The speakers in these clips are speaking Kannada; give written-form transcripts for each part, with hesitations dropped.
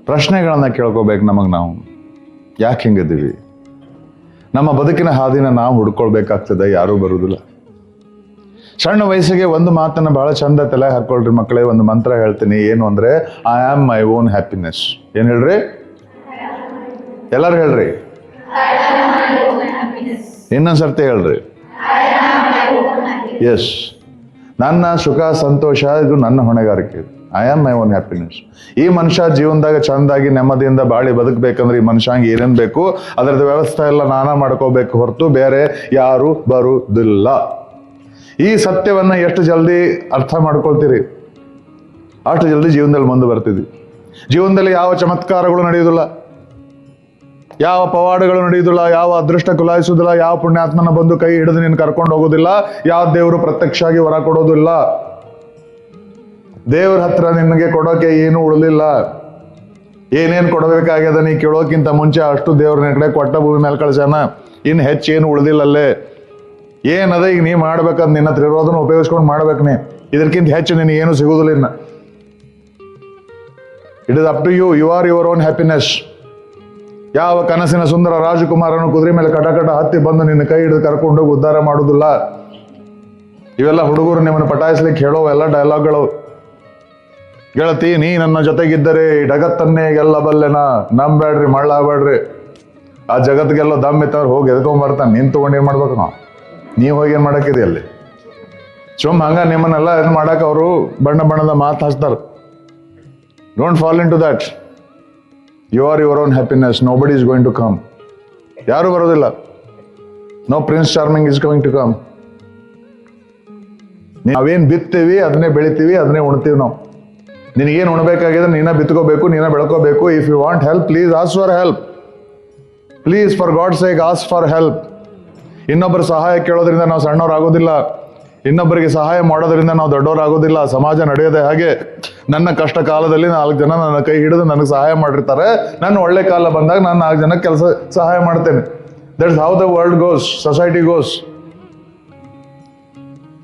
ಪ್ರಶ್ನೆಗಳನ್ನ ಕೇಳ್ಕೋಬೇಕು ನಮಗೆ ನಾವು. ಯಾಕೆ ಹಿಂಗಿದ್ದೀವಿ? ನಮ್ಮ ಬದುಕಿನ ಹಾದಿನ ನಾವು ಹುಡ್ಕೊಳ್ಬೇಕಾಗ್ತದೆ, ಯಾರೂ ಬರುವುದಿಲ್ಲ. ಸಣ್ಣ ವಯಸ್ಸಿಗೆ ಒಂದು ಮಾತನ್ನ ಬಹಳ ಚಂದ ತಲೆ ಹಾಕೊಳ್ರಿ ಮಕ್ಕಳೇ. ಒಂದು ಮಂತ್ರ ಹೇಳ್ತೀನಿ, ಏನು ಅಂದ್ರೆ I am my own happiness. ಏನ್ ಹೇಳ್ರಿ? ಎಲ್ಲರೂ ಹೇಳ್ರಿ. ಇನ್ನೊಂದ್ಸರ್ತಿ ಹೇಳ್ರಿ. ಎಸ್, ನನ್ನ ಸುಖ ಸಂತೋಷ ಇದು ನನ್ನ ಹೊಣೆಗಾರಿಕೆ. I am my own happiness. ಈ ಮನುಷ್ಯ ಜೀವನದಾಗ ಚಂದಾಗಿ ನೆಮ್ಮದಿಯಿಂದ ಬಾಳಿ ಬದುಕಬೇಕಂದ್ರೆ ಈ ಮನುಷ್ಯಂಗೆ ಏನೇನ್ ಬೇಕು ಅದರದ ವ್ಯವಸ್ಥೆ ಎಲ್ಲ ನಾನಾ ಮಾಡ್ಕೋಬೇಕು, ಹೊರತು ಬೇರೆ ಯಾರು ಬರುವುದಿಲ್ಲ. ಈ ಸತ್ಯವನ್ನ ಎಷ್ಟು ಜಲ್ದಿ ಅರ್ಥ ಮಾಡ್ಕೊಳ್ತೀರಿ ಅಷ್ಟು ಜಲ್ದಿ ಜೀವನದಲ್ಲಿ ಮುಂದೆ ಬರ್ತಿದ್ವಿ. ಜೀವನದಲ್ಲಿ ಯಾವ ಚಮತ್ಕಾರಗಳು ನಡೆಯುವುದಿಲ್ಲ, ಯಾವ ಪವಾಡಗಳು ನಡೆಯುವುದಿಲ್ಲ, ಯಾವ ಅದೃಷ್ಟ ಕುಲಾಯಿಸುವುದಿಲ್ಲ, ಯಾವ ಪುಣ್ಯಾತ್ಮನ ಬಂದು ಕೈ ಹಿಡಿದು ನೀನು ಕರ್ಕೊಂಡು ಹೋಗೋದಿಲ್ಲ, ಯಾವ ದೇವರು ಪ್ರತ್ಯಕ್ಷ ಆಗಿ ಹೊರ ಕೊಡೋದಿಲ್ಲ. ದೇವ್ರ ಹತ್ರ ನಿನಗೆ ಕೊಡೋಕೆ ಏನು ಉಳಿಲಿಲ್ಲ. ಏನೇನು ಕೊಡಬೇಕಾಗ್ಯದ ನೀ ಕೇಳೋಕ್ಕಿಂತ ಮುಂಚೆ ಅಷ್ಟು ದೇವ್ರ ಕಡೆ ಕೊಟ್ಟ ಭೂಮಿ ಮೇಲೆ ಕಳ್ಸ್ಯಾನ. ಇನ್ನು ಹೆಚ್ಚೇನು ಉಳಿದಿಲ್ಲ ಅಲ್ಲೇ. ಏನದ ಈಗ ನೀ ಮಾಡ್ಬೇಕಂತ ನಿನ್ನ ಹತ್ರ ಇರೋದನ್ನ ಉಪಯೋಗಿಸ್ಕೊಂಡು ಮಾಡ್ಬೇಕು. ನೀ ಇದಕ್ಕಿಂತ ಹೆಚ್ಚು ನಿನಗೆ ಏನು ಸಿಗುವುದಿಲ್ಲ. ಇನ್ನ it is up to you. You are your own happiness. ಯಾವ ಕನಸಿನ ಸುಂದರ ರಾಜಕುಮಾರನು ಕುದುರೆ ಮೇಲೆ ಕಟ ಹತ್ತಿ ಬಂದು ನಿನ್ನ ಕೈ ಹಿಡಿದು ಕರ್ಕೊಂಡು ಹೋಗಿ ಉದ್ಧಾರ ಮಾಡುವುದಿಲ್ಲ. ಇವೆಲ್ಲ ಹುಡುಗರು ನಿಮ್ಮನ್ನು ಪಟಾಯಿಸ್ಲಿಕ್ಕೆ ಹೇಳೋ ಎಲ್ಲ ಡೈಲಾಗ್ಗಳು. ಗೆಳತಿ, ನೀ ನನ್ನ ಜೊತೆಗಿದ್ದರೆ ಈ ಜಗತ್ತನ್ನೇ ಗೆಲ್ಲಬಲ್ಲೆನಾ? ನಂಬೇಡ್ರಿ, ಮಳ್ಳಾಗಬೇಡ್ರಿ. ಆ ಜಗತ್ತಿಗೆಲ್ಲ ದಮ್ ಇತ್ತವ್ರು ಹೋಗಿ ಎದ್ಕೊಂಡ್ಬರ್ತಾನೆ. ನೀನ್ ತಗೊಂಡು ಏನ್ ಮಾಡ್ಬೇಕು? ನೀವು ಹೋಗಿ ಏನ್ ಮಾಡಕ್ಕಿದೆ ಅಲ್ಲಿ? ಸುಮ್ ಹಂಗ ನಿಮ್ಮನ್ನೆಲ್ಲ ಏನ್ ಮಾಡಕ್ ಅವರು ಬಣ್ಣ ಬಣ್ಣದ ಮಾತು ಹಚ್ತಾರ. Don't fall into that. You are your own happiness. Nobody is going to come. ಯಾರು ಬರೋದಿಲ್ಲ. No prince charming is going to come. ನಾವೇನ್ ಬಿತ್ತೀವಿ ಅದನ್ನೇ ಬೆಳಿತೀವಿ, ಅದನ್ನೇ ಉಣ್ತೀವಿ ನಾವು. ನಿನಗೇನು ಉಣ್ಬೇಕಾಗಿದೆ ನೀನ ಬಿತ್ಕೋಬೇಕು, ನೀನ ಬೆಳ್ಕೋಬೇಕು. If you want help, please ask for help. Please, for God sake, ask for help. ಇನ್ನೊಬ್ಬರ ಸಹಾಯ ಕೇಳೋದ್ರಿಂದ ನಾವು ಸಣ್ಣವರಾಗೋದಿಲ್ಲ. ಇನ್ನೊಬ್ಬರಿಗೆ ಸಹಾಯ ಮಾಡೋದ್ರಿಂದ ನಾವು ದೊಡ್ಡವರಾಗೋದಿಲ್ಲ. ಸಮಾಜ ನಡೆಯೋದೇ ಹಾಗೆ. ನನ್ನ ಕಷ್ಟ ಕಾಲದಲ್ಲಿ 4 ಜನ ನನ್ನ ಕೈ ಹಿಡಿದು ನನಗೆ ಸಹಾಯ ಮಾಡಿರ್ತಾರೆ. ನನ್ನ ಒಳ್ಳೆ ಕಾಲ ಬಂದಾಗ ನಾನು 4 ಜನಕ್ಕೆ ಕೆಲಸ ಸಹಾಯ ಮಾಡ್ತೇನೆ. That's how the world goes, society goes.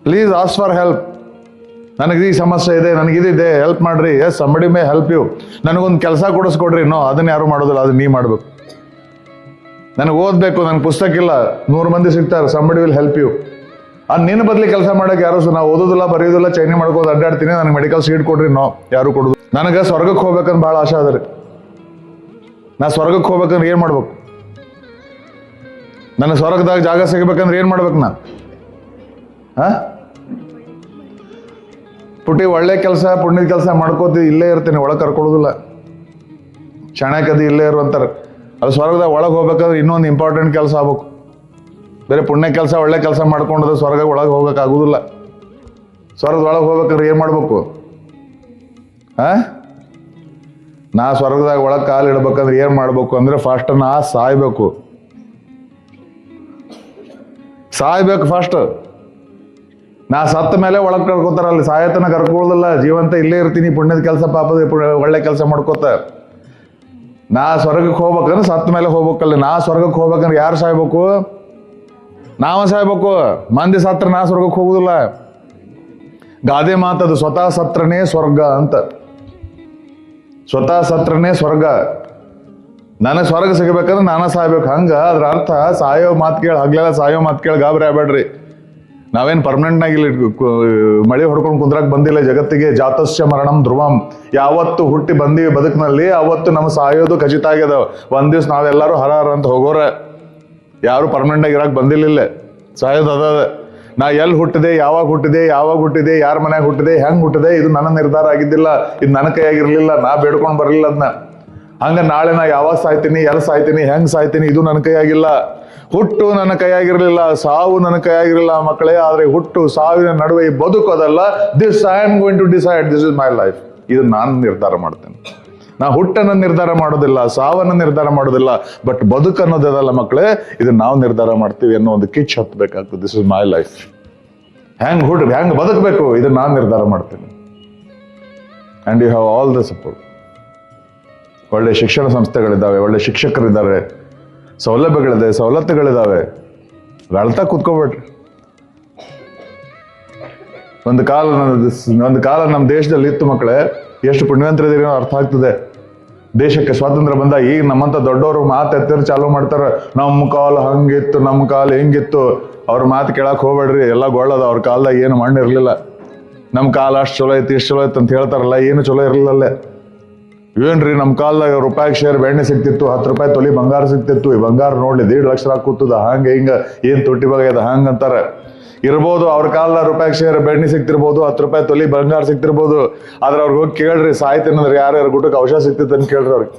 Please ask for help. ನನಗೆ ಈ ಸಮಸ್ಯೆ ಇದೆ, ನನಗಿದಿದೆ, ಹೆಲ್ಪ್ ಮಾಡ್ರಿ. Yes, somebody may help you. ನನಗೊಂದು ಕೆಲಸ ಕೊಡಿಸ್ಕೊಡ್ರಿ. ನೋ, ಅದನ್ನ ಯಾರು ಮಾಡೋದಿಲ್ಲ, ಅದನ್ನ ನೀ ಮಾಡ್ಬೇಕು. ನನಗೆ ಓದ್ಬೇಕು, ನನಗೆ ಪುಸ್ತಕ ಇಲ್ಲ, 100 ಮಂದಿ ಸಿಗ್ತಾರೆ, ಸಂಬಡಿ ವಿಲ್ ಹೆಲ್ಪ್ ಯು. ನಿನ್ನ ಬದಲಿ ಕೆಲಸ ಮಾಡಕ್ಕೆ ಯಾರು ನಾವು ಓದೋದಿಲ್ಲ, ಬರೆಯೋದಿಲ್ಲ, ಚೈನಿ ಮಾಡ್ಕೋದು ಅಡ್ಡಾಡ್ತೀನಿ, ನನಗೆ ಮೆಡಿಕಲ್ ಸೀಟ್ ಕೊಡ್ರಿ. ನೋ, ಯಾರು ಕೊಡೋದು. ನನಗೆ ಸ್ವರ್ಗಕ್ಕೆ ಹೋಗ್ಬೇಕಂತ ಭಾಳ ಆಸೆ ಅದ ರೀ. ನಾ ಸ್ವರ್ಗಕ್ಕೆ ಹೋಗ್ಬೇಕಂದ್ರೆ ಏನ್ ಮಾಡ್ಬೇಕು? ನನಗೆ ಸ್ವರ್ಗದಾಗ ಜಾಗ ಸಿಗಬೇಕಂದ್ರೆ ಏನ್ ಮಾಡ್ಬೇಕು? ನಾ ಪುಟ್ಟಿ ಒಳ್ಳೆ ಕೆಲಸ, ಪುಣ್ಯದ ಕೆಲಸ ಮಾಡ್ಕೋತಿ ಇಲ್ಲೇ ಇರ್ತೀನಿ, ಒಳಗೆ ಕರ್ಕೊಳ್ಳೋದಿಲ್ಲ. ಕ್ಷಣಕದಿ ಇಲ್ಲೇ ಇರುವಂತಾರೆ. ಅದು ಸ್ವರ್ಗದಾಗ ಒಳಗೆ ಹೋಗ್ಬೇಕಾದ್ರೆ ಇನ್ನೊಂದು ಇಂಪಾರ್ಟೆಂಟ್ ಕೆಲಸ ಆಗ್ಬೇಕು. ಬೇರೆ ಪುಣ್ಯ ಕೆಲಸ, ಒಳ್ಳೆ ಕೆಲಸ ಮಾಡ್ಕೊಂಡ್ರೆ ಸ್ವರ್ಗ ಒಳಗೆ ಹೋಗಕ್ಕಾಗುದಿಲ್ಲ. ಸ್ವರ್ಗದ ಒಳಗೆ ಹೋಗ್ಬೇಕಾದ್ರೆ ಏನ್ ಮಾಡ್ಬೇಕು? ನಾ ಸ್ವರ್ಗದಾಗ ಒಳಗೆ ಕಾಲು ಇಡ್ಬೇಕಂದ್ರೆ ಏನ್ ಮಾಡ್ಬೇಕು ಅಂದ್ರೆ ಫಸ್ಟ್ ನಾ ಸಾಯ್ಬೇಕು ಫಸ್ಟ್. ನಾ ಸತ್ತ ಮೇಲೆ ಒಳಗೆ ಕರ್ಕೋತಾರ. ಅಲ್ಲಿ ಸಾಯತನ ಕರ್ಕೊಳ್ಳೋದಿಲ್ಲ. ಜೀವಂತ ಇಲ್ಲೇ ಇರ್ತೀನಿ, ಪುಣ್ಯದ ಕೆಲಸ, ಪಾಪದ ಒಳ್ಳೆ ಕೆಲಸ ಮಾಡ್ಕೋತ. ನಾ ಸ್ವರ್ಗಕ್ಕೆ ಹೋಗ್ಬೇಕಂದ್ರೆ ಸತ್ತ ಮೇಲೆ ಹೋಗ್ಬೇಕಲ್ಲ. ನಾ ಸ್ವರ್ಗಕ್ಕೆ ಹೋಗ್ಬೇಕಂದ್ರೆ ಯಾರು ಸಾಯ್ಬೇಕು? ನಾವ ಸಾಯ್ಬೇಕು. ಮಂದಿ ಸತ್ರ ನಾ ಸ್ವರ್ಗಕ್ಕೆ ಹೋಗುದಿಲ್ಲ. ಗಾದೆ ಮಾತದು, ಸ್ವತಃ ಸತ್ರನೇ ಸ್ವರ್ಗ ಅಂತ. ಸ್ವತಃ ಸತ್ರನೇ ಸ್ವರ್ಗ. ನನಗೆ ಸ್ವರ್ಗ ಸಿಗಬೇಕಂದ್ರೆ ನಾನ ಸಾಯ್ಬೇಕು. ಹಂಗ ಅದ್ರ ಅರ್ಥ ಸಾಯೋ ಮಾತು ಕೇಳಿ, ಹಗ್ಲೆಲ್ಲ ಸಾಯೋ ಮಾತು ಕೇಳಿ ಗಾಬರಿ ಆಗ್ಬೇಡ್ರಿ. ನಾವೇನ್ ಪರ್ಮನೆಂಟ್ ಆಗಿ ಇಲ್ಲಿ ಮಳೆ ಹೊಡ್ಕೊಂಡು ಕುಂದ್ರಾಕ್ ಬಂದಿಲ್ಲ ಜಗತ್ತಿಗೆ. ಜಾತಸ್ಯ ಮರಣಂ ಧ್ರುವಂ. ಯಾವತ್ತು ಹುಟ್ಟಿ ಬಂದೀವಿ ಬದುಕಿನಲ್ಲಿ ಅವತ್ತು ನಮ್ಮ ಸಾಯೋದು ಖಚಿತ ಆಗ್ಯದ. ಒಂದ್ ದಿವ್ಸ ನಾವೆಲ್ಲರೂ ಹರ ಅಂತ ಹೋಗೋರ. ಯಾರು ಪರ್ಮನೆಂಟ್ ಆಗಿ ಇರಾಕ್ ಬಂದಿಲ್ಲ. ಸಾಯೋದು ಅದ. ನಾ ಎಲ್ಲಿ ಹುಟ್ಟಿದೆ, ಯಾವಾಗ ಹುಟ್ಟಿದೆ, ಯಾರ ಮನ್ಯಾಗ ಹುಟ್ಟಿದೆ, ಹೆಂಗ್ ಹುಟ್ಟಿದೆ, ಇದು ನನ್ನ ನಿರ್ಧಾರ ಆಗಿದ್ದಿಲ್ಲ. ಇದು ನನ್ನ ಕೈಯಾಗಿರ್ಲಿಲ್ಲ. ನಾ ಬೇಡ್ಕೊಂಡ್ ಬರಲಿಲ್ಲ ಅದನ್ನ. ಹಂಗ ನಾಳೆ ನಾ ಯಾವಾಗ ಸಾಯ್ತೀನಿ, ಎಲ್ಲಿ ಸಾಯ್ತೀನಿ, ಹೆಂಗ್ ಸಾಯ್ತೀನಿ, ಇದು ನನ್ನ ಕೈಯಾಗಿಲ್ಲ. ಹುಟ್ಟು ನನ್ನ ಕೈಯಾಗಿರ್ಲಿಲ್ಲ, ಸಾವು ನನ್ನ ಕೈಯಾಗಿರಲಿಲ್ಲ ಮಕ್ಕಳೇ. ಆದ್ರೆ ಹುಟ್ಟು ಸಾವಿನ ನಡುವೆ ಈ ಬದುಕೋದಲ್ಲ. This I am going to decide, this is my life. ಇದು ನಾನು ನಿರ್ಧಾರ ಮಾಡ್ತೇನೆ. ನಾ ಹುಟ್ಟನ್ನ ನಿರ್ಧಾರ ಮಾಡೋದಿಲ್ಲ, ಸಾವನ್ನ ನಿರ್ಧಾರ ಮಾಡೋದಿಲ್ಲ. ಬಟ್ ಬದುಕನ್ನೋದಲ್ಲ ಮಕ್ಕಳೇ, ಇದು ನಾವು ನಿರ್ಧಾರ ಮಾಡ್ತೀವಿ ಅನ್ನೋ ಒಂದು ಕಿಚ್ ಹತ್ಬೇಕಾಗ್ತದೆ. This is my life. ಹೆಂಗ್ ಬದುಕಬೇಕು ಇದನ್ನ ನಾನು ನಿರ್ಧಾರ ಮಾಡ್ತೀನಿ. And you have all the support. ಒಳ್ಳೆ ಶಿಕ್ಷಣ ಸಂಸ್ಥೆಗಳಿದ್ದಾವೆ, ಒಳ್ಳೆ ಶಿಕ್ಷಕರಿದ್ದಾರೆ, ಸೌಲಭ್ಯಗಳಿದೆ, ಸವಲತ್ತುಗಳಿದ್ದಾವೆ. ಅಳ್ತಾ ಕೂತ್ಕೋಬೇಡ್ರಿ. ಒಂದು ಕಾಲ ನಮ್ಮ ದೇಶದಲ್ಲಿ ಇತ್ತು ಮಕ್ಕಳೇ. ಎಷ್ಟು ಪುಣ್ಯವಂತರಿದ್ದೀರಿ ಅರ್ಥ ಆಗ್ತದೆ. ದೇಶಕ್ಕೆ ಸ್ವಾತಂತ್ರ್ಯ ಬಂದ ಈಗ ನಮ್ಮಂತ ದೊಡ್ಡವರು ಮಾತು ಎತ್ತಿರ ಚಾಲು ಮಾಡ್ತಾರ, ನಮ್ಮ ಕಾಲ ಹಂಗಿತ್ತು, ನಮ್ಮ ಕಾಲ ಹೆಂಗಿತ್ತು. ಅವ್ರ ಮಾತು ಕೇಳಕ್ ಹೋಗ್ಬೇಡ್ರಿ, ಎಲ್ಲ ಗೊಳ್ಳದ. ಅವ್ರ ಕಾಲದಾಗ ಏನು ಮಣ್ಣು ಇರ್ಲಿಲ್ಲ. ನಮ್ಮ ಕಾಲ ಅಷ್ಟು ಚಲೋ ಐತಿ, ಇಷ್ಟು ಚಲೋ ಐತಿ ಅಂತ ಹೇಳ್ತಾರಲ್ಲ, ಏನು ಚಲೋ ಇರ್ಲಿಲ್ಲಲ್ಲೇ. ಏನ್ರಿ ನಮ್ಮ ಕಾಲದಾಗ ರೂಪಾಯಿ ಶೇರ್ ಬೆಣ್ಣೆ ಸಿಗ್ತಿತ್ತು, 10 ರೂಪಾಯಿ ತೊಲಿ ಬಂಗಾರ ಸಿಗ್ತಿತ್ತು. ಈ ಬಂಗಾರ ನೋಡ್ಲಿ 1.5 ಲಕ್ಷ ಕೂತದ, ಹಂಗ ಹಿಂಗ ಏನ್ ತುಟ್ಟಿ ಬಗೆದ ಹಂಗ ಅಂತಾರ. ಇರ್ಬೋದು ಅವ್ರ ಕಾಲದ ರೂಪಾಯಿ ಶೇರ್ ಬೆಣ್ಣೆ ಸಿಗ್ತಿರ್ಬೋದು, 10 ರೂಪಾಯಿ ತೊಲಿ ಬಂಗಾರ ಸಿಗ್ತಿರ್ಬೋದು. ಆದ್ರೆ ಅವ್ರಿಗೆ ಹೋಗಿ ಕೇಳ್ರಿ, ಸಾಯ್ತೇನಂದ್ರೆ ಯಾರ್ಯಾರು ಗುಟ್ಟಕ್ಕೆ ಔಷಧ ಸಿಗ್ತಿತ್ತು ಅಂತ ಕೇಳ್ರಿ ಅವ್ರಿಗೆ.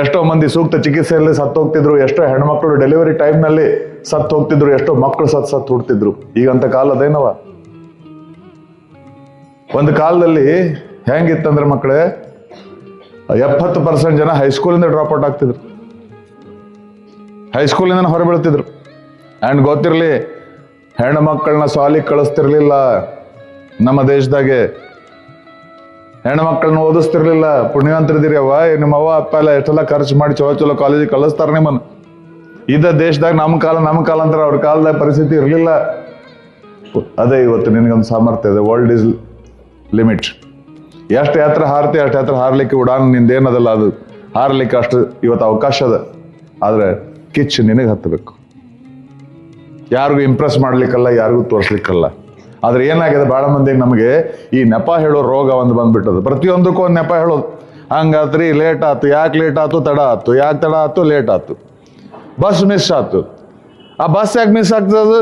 ಎಷ್ಟೋ ಮಂದಿ ಸೂಕ್ತ ಚಿಕಿತ್ಸೆಯಲ್ಲಿ ಸತ್ತು ಹೋಗ್ತಿದ್ರು, ಎಷ್ಟೋ ಹೆಣ್ಮಕ್ಳು ಡೆಲಿವರಿ ಟೈಮ್ ನಲ್ಲಿ ಸತ್ತು ಹೋಗ್ತಿದ್ರು, ಎಷ್ಟೋ ಮಕ್ಕಳು ಸತ್ತು ಹುಡ್ತಿದ್ರು. ಈಗಂತ ಕಾಲ ಅದೇನವ. ಒಂದು ಕಾಲದಲ್ಲಿ ಹೆಂಗಿತ್ತಂದ್ರೆ ಮಕ್ಕಳೇ, 70% ಜನ ಹೈಸ್ಕೂಲಿಂದ ಡ್ರಾಪ್ ಔಟ್ ಆಗ್ತಿದ್ರು, ಹೈಸ್ಕೂಲಿಂದ ಹೊರಬೀಳ್ತಿದ್ರು. ಅಂಡ್ ಗೊತ್ತಿರ್ಲಿ, ಹೆಣ್ಣು ಮಕ್ಕಳನ್ನ ಸಾಲಿಗೆ ಕಳಿಸ್ತಿರ್ಲಿಲ್ಲ ನಮ್ಮ ದೇಶದಾಗೆ. ಹೆಣ್ಣು ಮಕ್ಕಳನ್ನ ಓದಿಸ್ತಿರ್ಲಿಲ್ಲ. ಪುಣ್ಯವಂತರಿದ್ದೀರಿ ಅವ್ವ, ನಿಮ್ಮ ಅವ್ವ ಅಪ್ಪ ಎಲ್ಲ ಎಷ್ಟೆಲ್ಲ ಖರ್ಚು ಮಾಡಿ ಚಲೋ ಚಲೋ ಕಾಲೇಜಿಗೆ ಕಳಿಸ್ತಾರ ನಿಮ್ಮನ್ನು. ಇದ ದೇಶದಾಗ ನಮ್ಮ ಕಾಲ ಅಂತಾರೆ, ಅವ್ರ ಕಾಲದಾಗ ಪರಿಸ್ಥಿತಿ ಇರಲಿಲ್ಲ. ಅದೇ ಇವತ್ತು ನಿನಗೊಂದು ಸಾಮರ್ಥ್ಯ ಇದೆ. World is limit. ಎಷ್ಟು ಎತ್ತರ ಹಾರ್ತಿ ಅಷ್ಟು ಎತ್ತರ ಹಾರ್ಲಿಕ್ಕೆ ಉಡಾನ್ ನಿಂದೇನದಲ್ಲ, ಅದು ಹಾರ್ಲಿಕ್ಕೆ ಅಷ್ಟು ಇವತ್ತು ಅವಕಾಶ ಅದ. ಆದ್ರೆ ಕಿಚ್ಚು ನಿನಗೆ ಹತ್ತಬೇಕು, ಯಾರಿಗೂ ಇಂಪ್ರೆಸ್ ಮಾಡ್ಲಿಕ್ಕಲ್ಲ, ಯಾರಿಗೂ ತೋರಿಸ್ಲಿಕ್ಕಲ್ಲ. ಆದ್ರೆ ಏನಾಗಿದೆ, ಬಹಳ ಮಂದಿಗೆ ನಮಗೆ ಈ ನೆಪ ಹೇಳೋ ರೋಗ ಒಂದು ಬಂದ್ಬಿಟ್ಟದು. ಪ್ರತಿಯೊಂದಕ್ಕೂ ಒಂದು ನೆಪ ಹೇಳೋದು. ಹಂಗಾತ್ರಿ, ಲೇಟ್ ಆಯ್ತು, ಯಾಕೆ ಲೇಟ್ ಆಯ್ತು, ತಡ ಆಯ್ತು, ಯಾಕೆ ತಡ ಆಯ್ತು, ಲೇಟ್ ಆಯ್ತು, ಬಸ್ ಮಿಸ್ ಆಯ್ತು. ಆ ಬಸ್ ಯಾಕೆ ಮಿಸ್ ಆಗ್ತದ?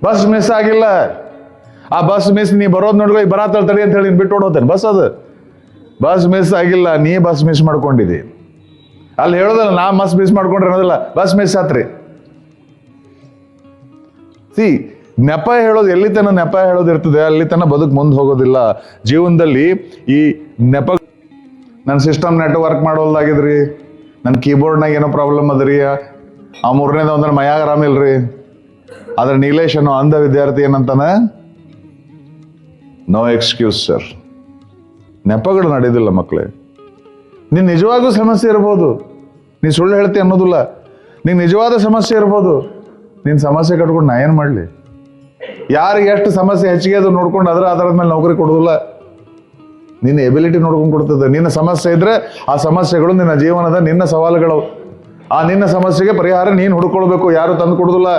ಬಸ್ ಮಿಸ್ ಆಗಿಲ್ಲ. ಆ ಬಸ್ ಮಿಸ್ ನೀ ಬರೋದು ನೋಡ್ಕೊ, ಈ ಬರಾತಳ ತಡಿ ಅಂತ ಹೇಳಿ ಬಿಟ್ಟು ಓಡೋತೇನೆ ಬಸ್. ಅದು ಬಸ್ ಮಿಸ್ ಆಗಿಲ್ಲ, ನೀ ಬಸ್ ಮಿಸ್ ಮಾಡ್ಕೊಂಡಿದಿ. ಅಲ್ಲಿ ಹೇಳೋದಲ್ಲ, ನಾ ಬಸ್ ಮಿಸ್ ಮಾಡ್ಕೊಂಡ್ರೆ ಅನ್ನೋದಿಲ್ಲ, ಬಸ್ ಮಿಸ್ ಆತ್ರಿ. ಸಿ, ನೆಪ ಹೇಳೋದು ಎಲ್ಲಿ ತನ ನೆಪ ಹೇಳೋದು ಇರ್ತದೆ, ಅಲ್ಲಿ ತನ ಬದುಕು ಮುಂದೆ ಹೋಗೋದಿಲ್ಲ ಜೀವನದಲ್ಲಿ. ಈ ನೆಪ, ನನ್ನ ಸಿಸ್ಟಮ್ ನೆಟ್ವರ್ಕ್ ಮಾಡೋಲ್ದಾಗಿದ್ರಿ, ನನ್ನ ಕೀಬೋರ್ಡ್ನಾಗ ಏನೋ ಪ್ರಾಬ್ಲಮ್ ಅದರಿ, ಆ 3ನೇದು ಅಂದ್ರೆ ಮೈಯಾಗ ಆರಾಮಿಲ್ರಿ. ಆದ್ರೆ ನೀಲೇಶ್ ಅನ್ನೋ ಅಂಧ ವಿದ್ಯಾರ್ಥಿ ಏನಂತಾನೆ, ನೋ ಎಕ್ಸ್ಕ್ಯೂಸ್ ಸರ್. ನೆಪಗಳು ನಡೆಯೋದಿಲ್ಲ ಮಕ್ಕಳೇ. ನೀನ್ ನಿಜವಾಗೂ ಸಮಸ್ಯೆ ಇರ್ಬೋದು, ನೀ ಸುಳ್ಳು ಹೇಳ್ತಿ ಅನ್ನೋದಿಲ್ಲ. ನೀನ್ ನಿಜವಾದ ಸಮಸ್ಯೆ ಇರ್ಬೋದು, ನಿನ್ ಸಮಸ್ಯೆ ಕಟ್ಕೊಂಡು ನಾ ಏನ್ ಮಾಡ್ಲಿ? ಯಾರಿಗೆ ಎಷ್ಟು ಸಮಸ್ಯೆ ಹೆಚ್ಚಿಗೆ ಅದು ನೋಡ್ಕೊಂಡು ಅದರ ಮೇಲೆ ನೌಕರಿ ಕೊಡೋದಿಲ್ಲ. ನಿನ್ನ ಎಬಿಲಿಟಿ ನೋಡ್ಕೊಂಡು ಕೊಡ್ತದೆ. ನಿನ್ನ ಸಮಸ್ಯೆ ಇದ್ರೆ ಆ ಸಮಸ್ಯೆಗಳು ನಿನ್ನ ಜೀವನದ ನಿನ್ನ ಸವಾಲುಗಳು. ಆ ನಿನ್ನ ಸಮಸ್ಯೆಗೆ ಪರಿಹಾರ ನೀನು ಹುಡ್ಕೊಳ್ಬೇಕು, ಯಾರು ತಂದು ಕೊಡುದಿಲ್ಲ.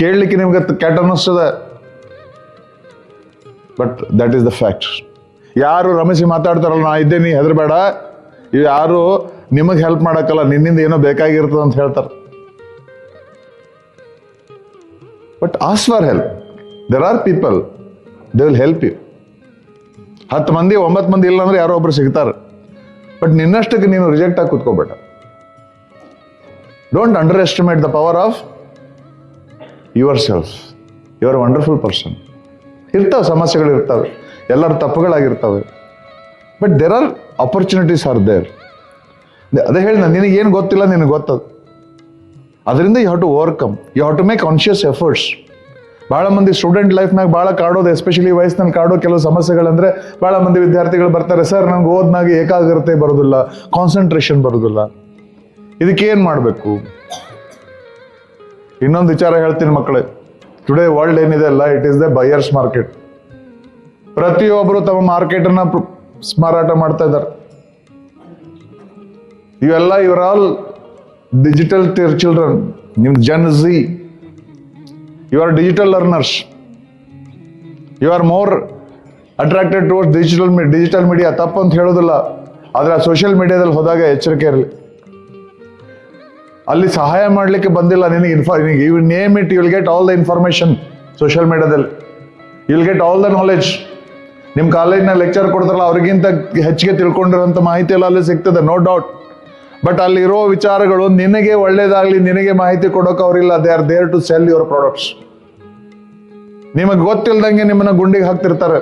ಕೇಳಲಿಕ್ಕೆ ನಿಮ್ಗೆ ಕೆಟ್ಟ ಅನ್ನಿಸ್ತದೆ, but that is the fact. ಯಾರು ರಮೇಶಿ ಮಾತಾಡ್ತಾರಲ್ಲ, ನಾ ಇದ್ದೇನೆ ಹೆದರ್ಬೇಡ, ಇವು ಯಾರು ನಿಮಗೆ ಹೆಲ್ಪ್ ಮಾಡಕ್ಕಲ್ಲ, ನಿನ್ನಿಂದ ಏನೋ ಬೇಕಾಗಿರ್ತದೆ ಅಂತ ಹೇಳ್ತಾರೆ. But ask for help. There are people, they will help you. 10 ಮಂದಿ 9 ಮಂದಿ ಇಲ್ಲ ಅಂದ್ರೆ ಯಾರೋ ಒಬ್ರು ಸಿಗ್ತಾರೆ. ಬಟ್ ನಿನ್ನಷ್ಟಕ್ಕೆ ನೀನು ರಿಜೆಕ್ಟ್ ಆಗಿ ಕೂತ್ಕೋಬೇಡ. Don't underestimate the power of yourself. You are wonderful person. ಇರ್ತಾವೆ ಸಮಸ್ಯೆಗಳು, ಇರ್ತವೆ, ಎಲ್ಲರ ತಪ್ಪುಗಳಾಗಿರ್ತವೆ. But there are opportunities are there. ಅದೇ ಹೇಳಿದ, ನಿನಗೇನು ಗೊತ್ತಿಲ್ಲ, ನಿನಗೆ ಗೊತ್ತದು. ಅದರಿಂದ you have to overcome, you have to make conscious efforts. ಭಾಳ ಮಂದಿ ಸ್ಟೂಡೆಂಟ್ ಲೈಫ್ನಾಗ ಭಾಳ ಕಾಡೋದು, ಎಸ್ಪೆಷಲಿ ವಯಸ್ಸಿನಲ್ಲಿ ಕಾಡೋ ಕೆಲವು ಸಮಸ್ಯೆಗಳಂದ್ರೆ, ಭಾಳ ಮಂದಿ ವಿದ್ಯಾರ್ಥಿಗಳು ಬರ್ತಾರೆ, ಸರ್ ನಂಗೆ ಓದ್ನಾಗ ಏಕಾಗ್ರತೆ ಬರೋದಿಲ್ಲ, ಕಾನ್ಸಂಟ್ರೇಷನ್ ಬರೋದಿಲ್ಲ. ಇದಕ್ಕೇನು ಮಾಡಬೇಕು? ಇನ್ನೊಂದು ವಿಚಾರ ಹೇಳ್ತೀನಿ ಮಕ್ಕಳೇ. ಟುಡೇ ವರ್ಲ್ಡ್ ಏನಿದೆ ಅಲ್ಲ, it is the buyers market. ಪ್ರತಿಯೊಬ್ಬರು ತಮ್ಮ ಮಾರ್ಕೆಟನ್ನು ಮಾರಾಟ ಮಾಡ್ತಾ ಇದ್ದಾರೆ. ಇವೆಲ್ಲ ಇವರ್ ಆಲ್ ಡಿಜಿಟಲ್ ಚಿಲ್ಡ್ರನ್. ನಿಮ್ gen Z, you are digital learners. You are more attracted towards digital media. ತಪ್ಪು ಅಂತ ಹೇಳೋದಿಲ್ಲ, ಆದರೆ ಆ ಸೋಷಿಯಲ್ ಮೀಡಿಯಾದಲ್ಲಿ ಹೋದಾಗ ಎಚ್ಚರಿಕೆ ಇರಲಿ. ಅಲ್ಲಿ ಸಹಾಯ ಮಾಡಲಿಕ್ಕೆ ಬಂದಿಲ್ಲ ನಿನಗೆ. You name it, you will get all the information social ಮೀಡಿಯಾದಲ್ಲಿ. You will get all the knowledge. ನಿಮ್ಮ ಕಾಲೇಜ್ನ ಲೆಕ್ಚರ್ ಕೊಡ್ತಾರಲ್ಲ, ಅವ್ರಿಗಿಂತ ಹೆಚ್ಚಿಗೆ ತಿಳ್ಕೊಂಡಿರೋಂಥ ಮಾಹಿತಿ ಎಲ್ಲ ಅಲ್ಲಿ ಸಿಗ್ತದೆ, ನೋ ಡೌಟ್. ಬಟ್ ಅಲ್ಲಿರೋ ವಿಚಾರಗಳು ನಿನಗೆ ಒಳ್ಳೇದಾಗ್ಲಿ, ನಿನಗೆ ಮಾಹಿತಿ ಕೊಡೋಕೆ ಅವರಿಲ್ಲ. They are there to sell your products. ನಿಮಗೆ ಗೊತ್ತಿಲ್ದಂಗೆ ನಿಮ್ಮನ್ನ ಗುಂಡಿಗೆ ಹಾಕ್ತಿರ್ತಾರೆ.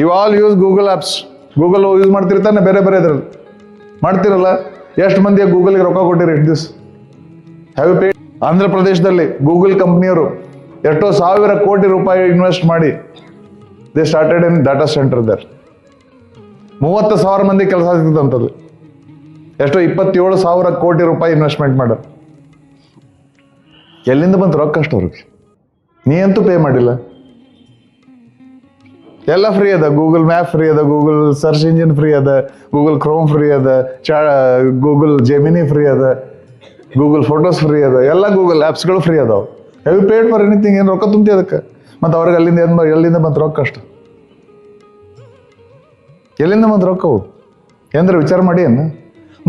You all use Google apps. Google use ಮಾಡ್ತಿರ್ತಾನೆ, ಬೇರೆ ಬೇರೆ ಇದ್ರಲ್ಲಿ ಮಾಡ್ತಿರಲ್ಲ. ಎಷ್ಟು ಮಂದಿಯ ಗೂಗಲ್ಗೆ ರೊಕ್ಕ ಕೊಟ್ಟಿರಿ it this? Have you paid? Andhra ಪ್ರದೇಶದಲ್ಲಿ ಗೂಗಲ್ ಕಂಪ್ನಿಯವರು ಎಷ್ಟೋ 1,000 ಕೋಟಿ ರೂಪಾಯಿ ಇನ್ವೆಸ್ಟ್ ಮಾಡಿ they started in data center there. 30,000 ಮಂದಿ ಕೆಲಸ ಸಿಗ್ತಂಥದ್ದು. ಎಷ್ಟೋ 27,000 ಕೋಟಿ ರೂಪಾಯಿ ಇನ್ವೆಸ್ಟ್ಮೆಂಟ್ ಮಾಡ. ಎಲ್ಲಿಂದ ಬಂತು ರೊಕ್ಕ ಅಷ್ಟು ಅವ್ರಿಗೆ? ನೀ ಅಂತೂ ಪೇ ಮಾಡಿಲ್ಲ. ಎಲ್ಲ ಫ್ರೀ ಅದ. ಗೂಗಲ್ ಮ್ಯಾಪ್ ಫ್ರೀ ಅದ, ಗೂಗಲ್ ಸರ್ಚ್ ಇಂಜಿನ್ ಫ್ರೀ ಅದ, ಗೂಗಲ್ ಕ್ರೋಮ್ ಫ್ರೀ ಅದ, ಗೂಗಲ್ ಜೆಮಿನಿ ಫ್ರೀ ಅದ, ಗೂಗಲ್ ಫೋಟೋಸ್ ಫ್ರೀ ಅದ, ಎಲ್ಲ ಗೂಗಲ್ ಆ್ಯಪ್ಸ್ಗಳು ಫ್ರೀ ಅದಾವ. Have you paid for anything? ಏನು ರೊಕ್ಕ ತುಂಬಿ ಅದಕ್ಕೆ? ಮತ್ತು ಅವ್ರಿಗೆ ಅಲ್ಲಿಂದ ಎಲ್ಲಿಂದ ಬಂತು ರೊಕ್ಕ? ಅಷ್ಟು ಎಲ್ಲಿಂದ ಬಂತು ರೊಕ್ಕವು? ಏನ್ರ ವಿಚಾರ ಮಾಡಿ.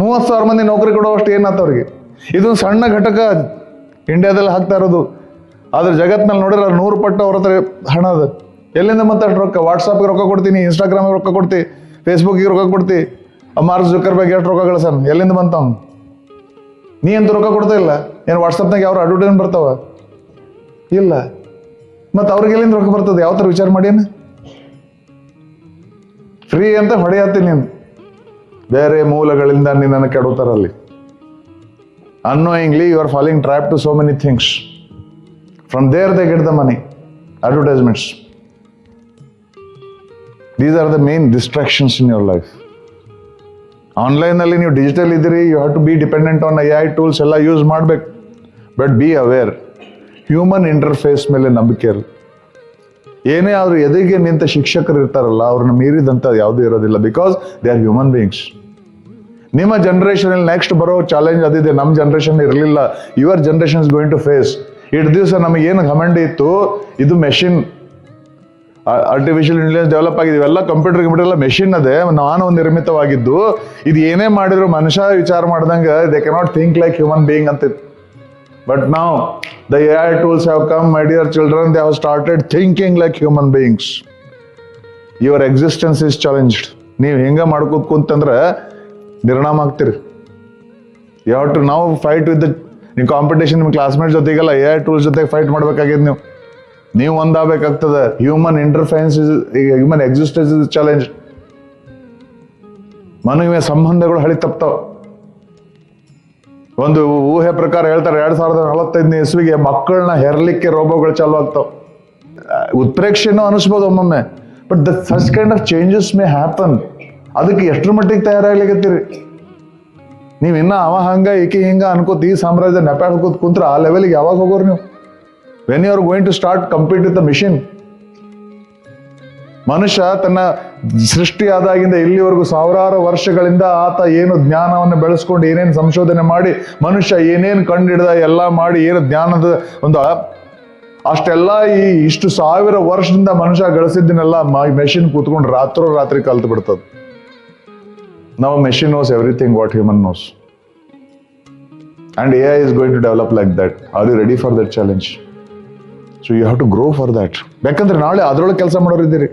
30,000 ಮಂದಿ ನೌಕರಿ ಕೊಡೋವಷ್ಟು ಏನಾಯ್ತು ಅವ್ರಿಗೆ? ಇದೊಂದು ಸಣ್ಣ ಘಟಕ ಇಂಡಿಯಾದಲ್ಲಿ ಹಾಕ್ತಾ ಇರೋದು. ಆದ್ರೆ ಜಗತ್ತಿನಲ್ಲಿ ನೋಡಿದ್ರೆ 100 ಪಟ್ಟು ಅವ್ರ ಹತ್ರ ಹಣ ಅದ. ಎಲ್ಲಿಂದ ಮತ್ತಷ್ಟು ರೊಕ್ಕ? ವಾಟ್ಸಪ್ಗೆ ರೊಕ್ಕ ಕೊಡ್ತೀನಿ, ಇನ್ಸ್ಟಾಗ್ರಾಮಿಗೆ ರೊಕ್ಕ ಕೊಡ್ತಿ, ಫೇಸ್ಬುಕ್ಕಿಗೆ ರೊಕ್ಕ ಕೊಡ್ತಿ. ಮಾರ್ಕ್ ಜುಕರ್ಬರ್ಗ್ ಎಷ್ಟು ರೊಕ್ಕ ಗಳಿಸ್ಯಾನ? ಎಲ್ಲಿಂದ ಬಂತಾವ? ನೀ ಅಂತೂ ರೊಕ್ಕ ಕೊಡ್ತಾ ಇಲ್ಲ. ಏನು ವಾಟ್ಸಪ್ನಾಗ ಯಾವ ಅಡ್ವರ್ಟೈಸ್ಮೆಂಟ್ ಬರ್ತಾವ? ಇಲ್ಲ. ಮತ್ತು ಅವ್ರಿಗೆ ಎಲ್ಲಿಂದ ರೊಕ್ಕ ಬರ್ತದೆ? ಯಾವ ಥರ ವಿಚಾರ ಮಾಡಿ? ಫ್ರೀ ಅಂತ ಹೊಡೆಯತ್ತೀನಿ ನೀನು. ಬೇರೆ ಮೂಲಗಳಿಂದ ನಿನ್ನನ್ನು ಕೆಡುತ್ತಾರಲ್ಲಿ. Unknowingly you are falling trap to so many things. From there they get the money. Advertisements. These are the main distractions in your life. Online ಅಲ್ಲಿ ನೀವು ಡಿಜಿಟಲ್ ಇದ್ದೀರಿ, you have to be dependent on AI tools ಎಲ್ಲ ಯೂಸ್ ಮಾಡ್ಬೇಕು. But be aware, human interface ಮೇಲೆ ನಂಬಿಕೆ ಇರಲಿ. ಏನೇ ಆದ್ರೂ ಎದುರಿಗೆ ನಿಂತ ಶಿಕ್ಷಕರು ಇರ್ತಾರಲ್ಲ, ಅವ್ರನ್ನ ಮೀರಿದಂತ ಯಾವುದೂ ಇರೋದಿಲ್ಲ. Because they are human beings. ನಿಮ್ಮ ಜನರೇಷನ್ ಅಲ್ಲಿ ನೆಕ್ಸ್ಟ್ ಬರೋ ಚಾಲೆಂಜ್ ಅದಿದೆ. ನಮ್ಮ ಜನರೇಷನ್ ಇರಲಿಲ್ಲ. Your generation is going to face. ಇಷ್ಟು ದಿವಸ ನಮಗೆ ಏನು ಘಮಂಡ ಇತ್ತು, ಇದು ಮೆಷಿನ್, ಆರ್ಟಿಫಿಷಿಯಲ್ ಇಂಟೆಲಿಜೆನ್ಸ್ ಡೆವಲಪ್ ಆಗಿದೆ, ಇವೆಲ್ಲ ಕಂಪ್ಯೂಟರ್ ಎಲ್ಲ ಮೆಷಿನ್ ಅದೇ, ಮಾನವ ನಿರ್ಮಿತವಾಗಿದ್ದು. ಇದು ಏನೇ ಮಾಡಿದ್ರು ಮನುಷ್ಯ ವಿಚಾರ ಮಾಡ್ದಂಗೆ they cannot think like human being ಅಂತ. ಬಟ್ ನಾವು the AI tools have come, my dear children, they have started thinking like human beings. Your existence is challenged. ನೀವು ಹಿಂಗೆ ಮಾಡ್ಕೋತ ಕುಂತಂದ್ರೆ ನಿರ್ಣಾಮ ಆಗ್ತೀರಿ. ಯು ಹ್ಯಾವ್ ಟು ನಾವು ಫೈಟ್ ವಿತ್ ನೀವು ಕಾಂಪಿಟೇಷನ್. ನಿಮ್ಮ ಕ್ಲಾಸ್ಮೇಟ್ ಜೊತೆಗೆಲ್ಲ AI ಟೂಲ್ಸ್ ಜೊತೆಗೆ ಫೈಟ್ ಮಾಡ್ಬೇಕಾಗಿದೆ. ನೀವು ಒಂದಾಗಬೇಕಾಗ್ತದೆ. Human interference is, human existence is challenge. ಮನುವಿನ ಸಂಬಂಧಗಳು ಹಳಿ ತಪ್ತಾವ. ಒಂದು ಊಹೆ ಪ್ರಕಾರ ಹೇಳ್ತಾರೆ 2045ನೇ ಇಸ್ವಿಗೆ ಮಕ್ಕಳನ್ನ ಹೆರ್ಲಿಕ್ಕೆ ರೋಬೋಗಳು ಚಾಲು ಆಗ್ತಾವ. ಉತ್ಪ್ರೇಕ್ಷೆನೂ ಅನಿಸ್ಬೋದು ಒಮ್ಮೊಮ್ಮೆ. But the such kind of changes may happen. ಅದಕ್ಕೆ ಎಷ್ಟರ ಮಟ್ಟಿಗೆ ತಯಾರಾಗ್ಲಿಕ್ಕತ್ತೀರಿ ನೀವು? ಇನ್ನ ಅವ ಹಂಗ ಈಕೆ ಹಿಂಗ ಅನ್ಕೋತ ಈ ಸಾಮ್ರಾಜ್ಯ ನೆಪ ಹಾಕೋತ ಕುಂತ್ರ ಆ ಲೆವೆಲ್ಗೆ ಯಾವಾಗ ಹೋಗೋರು ನೀವು? When you are going to start compete with the machine. ಮನುಷ್ಯ ತನ್ನ ಸೃಷ್ಟಿಯಾದಾಗಿಂದ ಇಲ್ಲಿವರೆಗೂ ಸಾವಿರಾರು ವರ್ಷಗಳಿಂದ ಆತ ಏನು ಜ್ಞಾನವನ್ನು ಬೆಳೆಸ್ಕೊಂಡು ಏನೇನು ಸಂಶೋಧನೆ ಮಾಡಿ ಮನುಷ್ಯ ಏನೇನು ಕಂಡಿಡ್ದ ಎಲ್ಲ ಮಾಡಿ ಏನು ಜ್ಞಾನದ ಒಂದು ಅಷ್ಟೆಲ್ಲ ಈ ಇಷ್ಟು 1000 ವರ್ಷದಿಂದ ಮನುಷ್ಯ ಗಳಿಸಿದ್ದನ್ನೆಲ್ಲ ಮೆಷಿನ್ ಕೂತ್ಕೊಂಡು ರಾತ್ರಿ ಕಲ್ತು ಬಿಡ್ತದೆ. Now machine knows everything what human knows. And AI is going to develop like that. Are you ready for that challenge? So you have to grow for that. ಯಾಕಂದ್ರೆ ನಾಳೆ ಅದ್ರೊಳಗೆ ಕೆಲಸ ಮಾಡೋರಿದ್ದೀರಿ.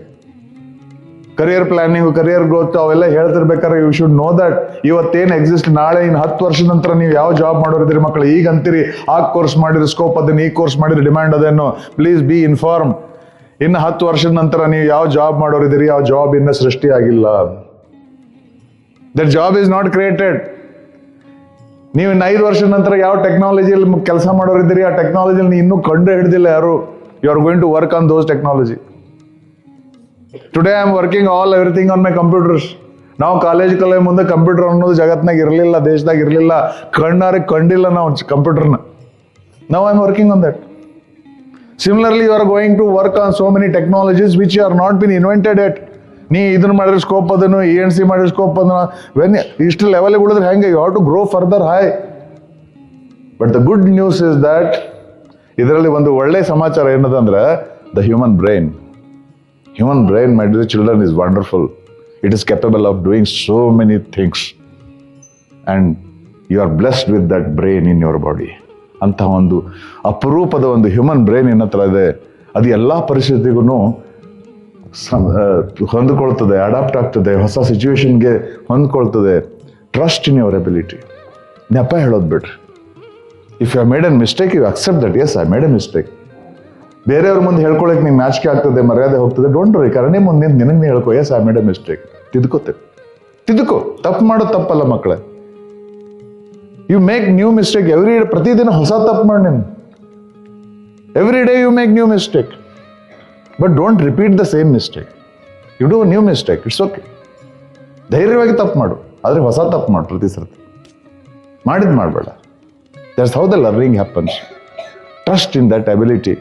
ಕರಿಯರ್ ಪ್ಲಾನಿಂಗ್, ಕರಿಯರ್ ಗ್ರೋತ್ ಅವೆಲ್ಲ ಹೇಳ್ತಿರ್ಬೇಕಾದ್ರೆ ಯು ಶುಡ್ ನೋ ದಟ್ ಇವತ್ತೇನು ಎಕ್ಸಿಸ್ಟ್, ನಾಳೆ ಇನ್ನು 10 ವರ್ಷದ ನಂತರ ನೀವು ಯಾವ ಜಾಬ್ ಮಾಡೋರಿದ್ದೀರಿ ಮಕ್ಕಳು. ಈಗ ಅಂತೀರಿ ಆ ಕೋರ್ಸ್ ಮಾಡಿದ್ರೆ ಸ್ಕೋಪ್ ಅದೇನು, ಈ ಕೋರ್ಸ್ ಮಾಡಿದ್ರೆ ಡಿಮ್ಯಾಂಡ್ ಅದೇನು. Please be inform. ಇನ್ನು 10 ವರ್ಷದ ನಂತರ ನೀವು ಯಾವ ಜಾಬ್ ಮಾಡೋರಿದ್ದೀರಿ, ಯಾವ ಜಾಬ್ ಇನ್ನೂ ಸೃಷ್ಟಿಯಾಗಿಲ್ಲ. That job is not created. ನೀವು ಇನ್ನು 5 ವರ್ಷದ ನಂತರ ಯಾವ ಟೆಕ್ನಾಲಜಿಯಲ್ಲಿ ಕೆಲಸ ಮಾಡೋರಿದ್ದೀರಿ, ಆ ಟೆಕ್ನಾಲಜಿಯಲ್ಲಿ ಇನ್ನೂ ಕಂಡು ಹಿಡಿದಿಲ್ಲ ಯಾರು. You are going to work on those technology. Today I am working everything on my computers. ನಾವು ಕಾಲೇಜ್ ಕಲಿಯೋ ಮುಂದೆ ಕಂಪ್ಯೂಟರ್ ಅನ್ನೋದು ಜಗತ್ನಾಗ ಇರಲಿಲ್ಲ, ದೇಶದಾಗ ಇರಲಿಲ್ಲ, ಕಣ್ಣಾರಿಗೆ ಕಂಡಿಲ್ಲ ನಾವು ಕಂಪ್ಯೂಟರ್ನ. ನಾವು I am working on that. Similarly you are going to work on so many technologies which are not been invented yet. ನೀ ಇದನ್ನ ಮಾಡಿದ್ರೆ ಸ್ಕೋಪ್ ಅದನ್ನು, ENC ಮಾಡಿದ್ರೆ ಸ್ಕೋಪ್ ಅದನ್ನು, ವೆನ್ ಇಷ್ಟು ಲೆವೆಲ್ಗೆ ಉಳಿದ್ರೆ ಹೆಂಗೆ? You have to grow further high. But the good news is that ಇದರಲ್ಲಿ ಒಂದು ಒಳ್ಳೆ ಸಮಾಚಾರ ಏನದಂದ್ರೆ the human brain. Human brain, my dear children, is wonderful. It is capable of doing so many things. And you are blessed with that brain in your body. ಅಂತಹ ಒಂದು ಅಪರೂಪದ ಒಂದು ಹ್ಯೂಮನ್ ಬ್ರೈನ್ ಏನ ಹತ್ರ ಇದೆ. ಅದು ಎಲ್ಲ ಪರಿಸ್ಥಿತಿಗೂ ಹೊಂದ್ಕೊಳ್ತದೆ, ಅಡಾಪ್ಟ್ ಆಗ್ತದೆ, ಹೊಸ ಸಿಚುವೇಶನ್ಗೆ ಹೊಂದ್ಕೊಳ್ತದೆ. Trust in your ability. ನೆಪ ಹೇಳೋದು ಬಿಡ್ರಿ. If you have made an mistake, you accept that. Yes, I made a mistake. ಬೇರೆಯವ್ರ ಮುಂದೆ ಹೇಳ್ಕೊಳಕ್ಕೆ ನಿಂಗೆ ನಾಚಿಕೆ ಆಗ್ತದೆ, ಮರ್ಯಾದೆ ಹೋಗ್ತದೆ. ಡೋಂಟ್ ವರಿ, ಕರಣೆ ಮುಂದೆ ನಿನಗೆ ನೀ ಹೇಳ್ಕೊ, yes I made a mistake. ತಿದ್ದುಕೋ. ತಪ್ಪು ಮಾಡೋದು ತಪ್ಪಲ್ಲ ಮಕ್ಕಳೇ. You make new mistake every day. ಪ್ರತಿದಿನ ಹೊಸ ತಪ್ಪು ಮಾಡಿ ನೀನು. Every day you make new mistake. But don't repeat the same mistake. You do new mistake, it's okay. ಧೈರ್ಯವಾಗಿ ತಪ್ಪು ಮಾಡು, ಆದರೆ ಹೊಸ ತಪ್ಪು ಮಾಡು ಪ್ರತಿ ಸರ್ತಿ. ಮಾಡಿದ್ ಮಾಡಬೇಡ. That's how the learning happens. Trust in that ability.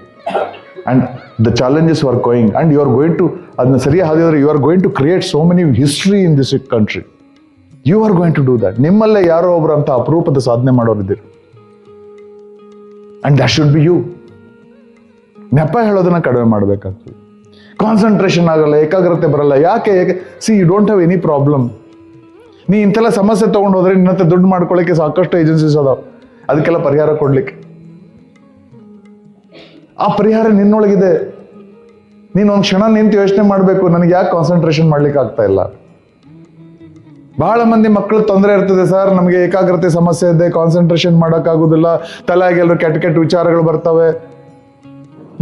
And the challenges are going and you are going to ಅದನ್ನ ಸರಿ ಹಾದಿದ್ರೆ you are going to create so many history in this country. You are going to do that. ನಿಮ್ಮಲ್ಲೇ ಯಾರೋ ಒಬ್ರು ಅಂತ ಅಪರೂಪದ ಸಾಧನೆ ಮಾಡೋರಿದ್ದೀರಿ. And that should be you. ನೆಪ ಹೇಳೋದನ್ನ ಕಡಿಮೆ ಮಾಡಬೇಕಾಗ್ತದೆ. ಕಾನ್ಸಂಟ್ರೇಷನ್ ಆಗಲ್ಲ, ಏಕಾಗ್ರತೆ ಬರಲ್ಲ. ಯಾಕೆ? See you don't have any problem. ನೀ ಇಂಥೆಲ್ಲ ಸಮಸ್ಯೆ ತೊಗೊಂಡು ಹೋದ್ರೆ ನಿನ್ನಂತೆ ದುಡ್ಡು ಮಾಡ್ಕೊಳ್ಳಿಕ್ಕೆ ಸಾಕಷ್ಟು ಏಜೆನ್ಸೀಸ್ ಅದಾವ, ಅದಕ್ಕೆಲ್ಲ ಪರಿಹಾರ ಕೊಡ್ಲಿಕ್ಕೆ. ಆ ಪರಿಹಾರ ನಿನ್ನೊಳಗಿದೆ. ನೀನು ಒಂದು ಕ್ಷಣ ನಿಂತು ಯೋಚನೆ ಮಾಡಬೇಕು, ನನಗೆ ಯಾಕೆ ಕಾನ್ಸಂಟ್ರೇಷನ್ ಮಾಡ್ಲಿಕ್ಕೆ ಆಗ್ತಾ ಇಲ್ಲ. ಬಹಳ ಮಂದಿ ಮಕ್ಕಳು ತೊಂದರೆ ಇರ್ತದೆ, ಸರ್ ನಮಗೆ ಏಕಾಗ್ರತೆ ಸಮಸ್ಯೆ ಇದೆ, ಕಾನ್ಸಂಟ್ರೇಷನ್ ಮಾಡೋಕ್ಕಾಗೋದಿಲ್ಲ, ತಲೆಗೆಲ್ಲರೂ ಕೆಟ್ಟ ಕೆಟ್ಟ ವಿಚಾರಗಳು ಬರ್ತವೆ.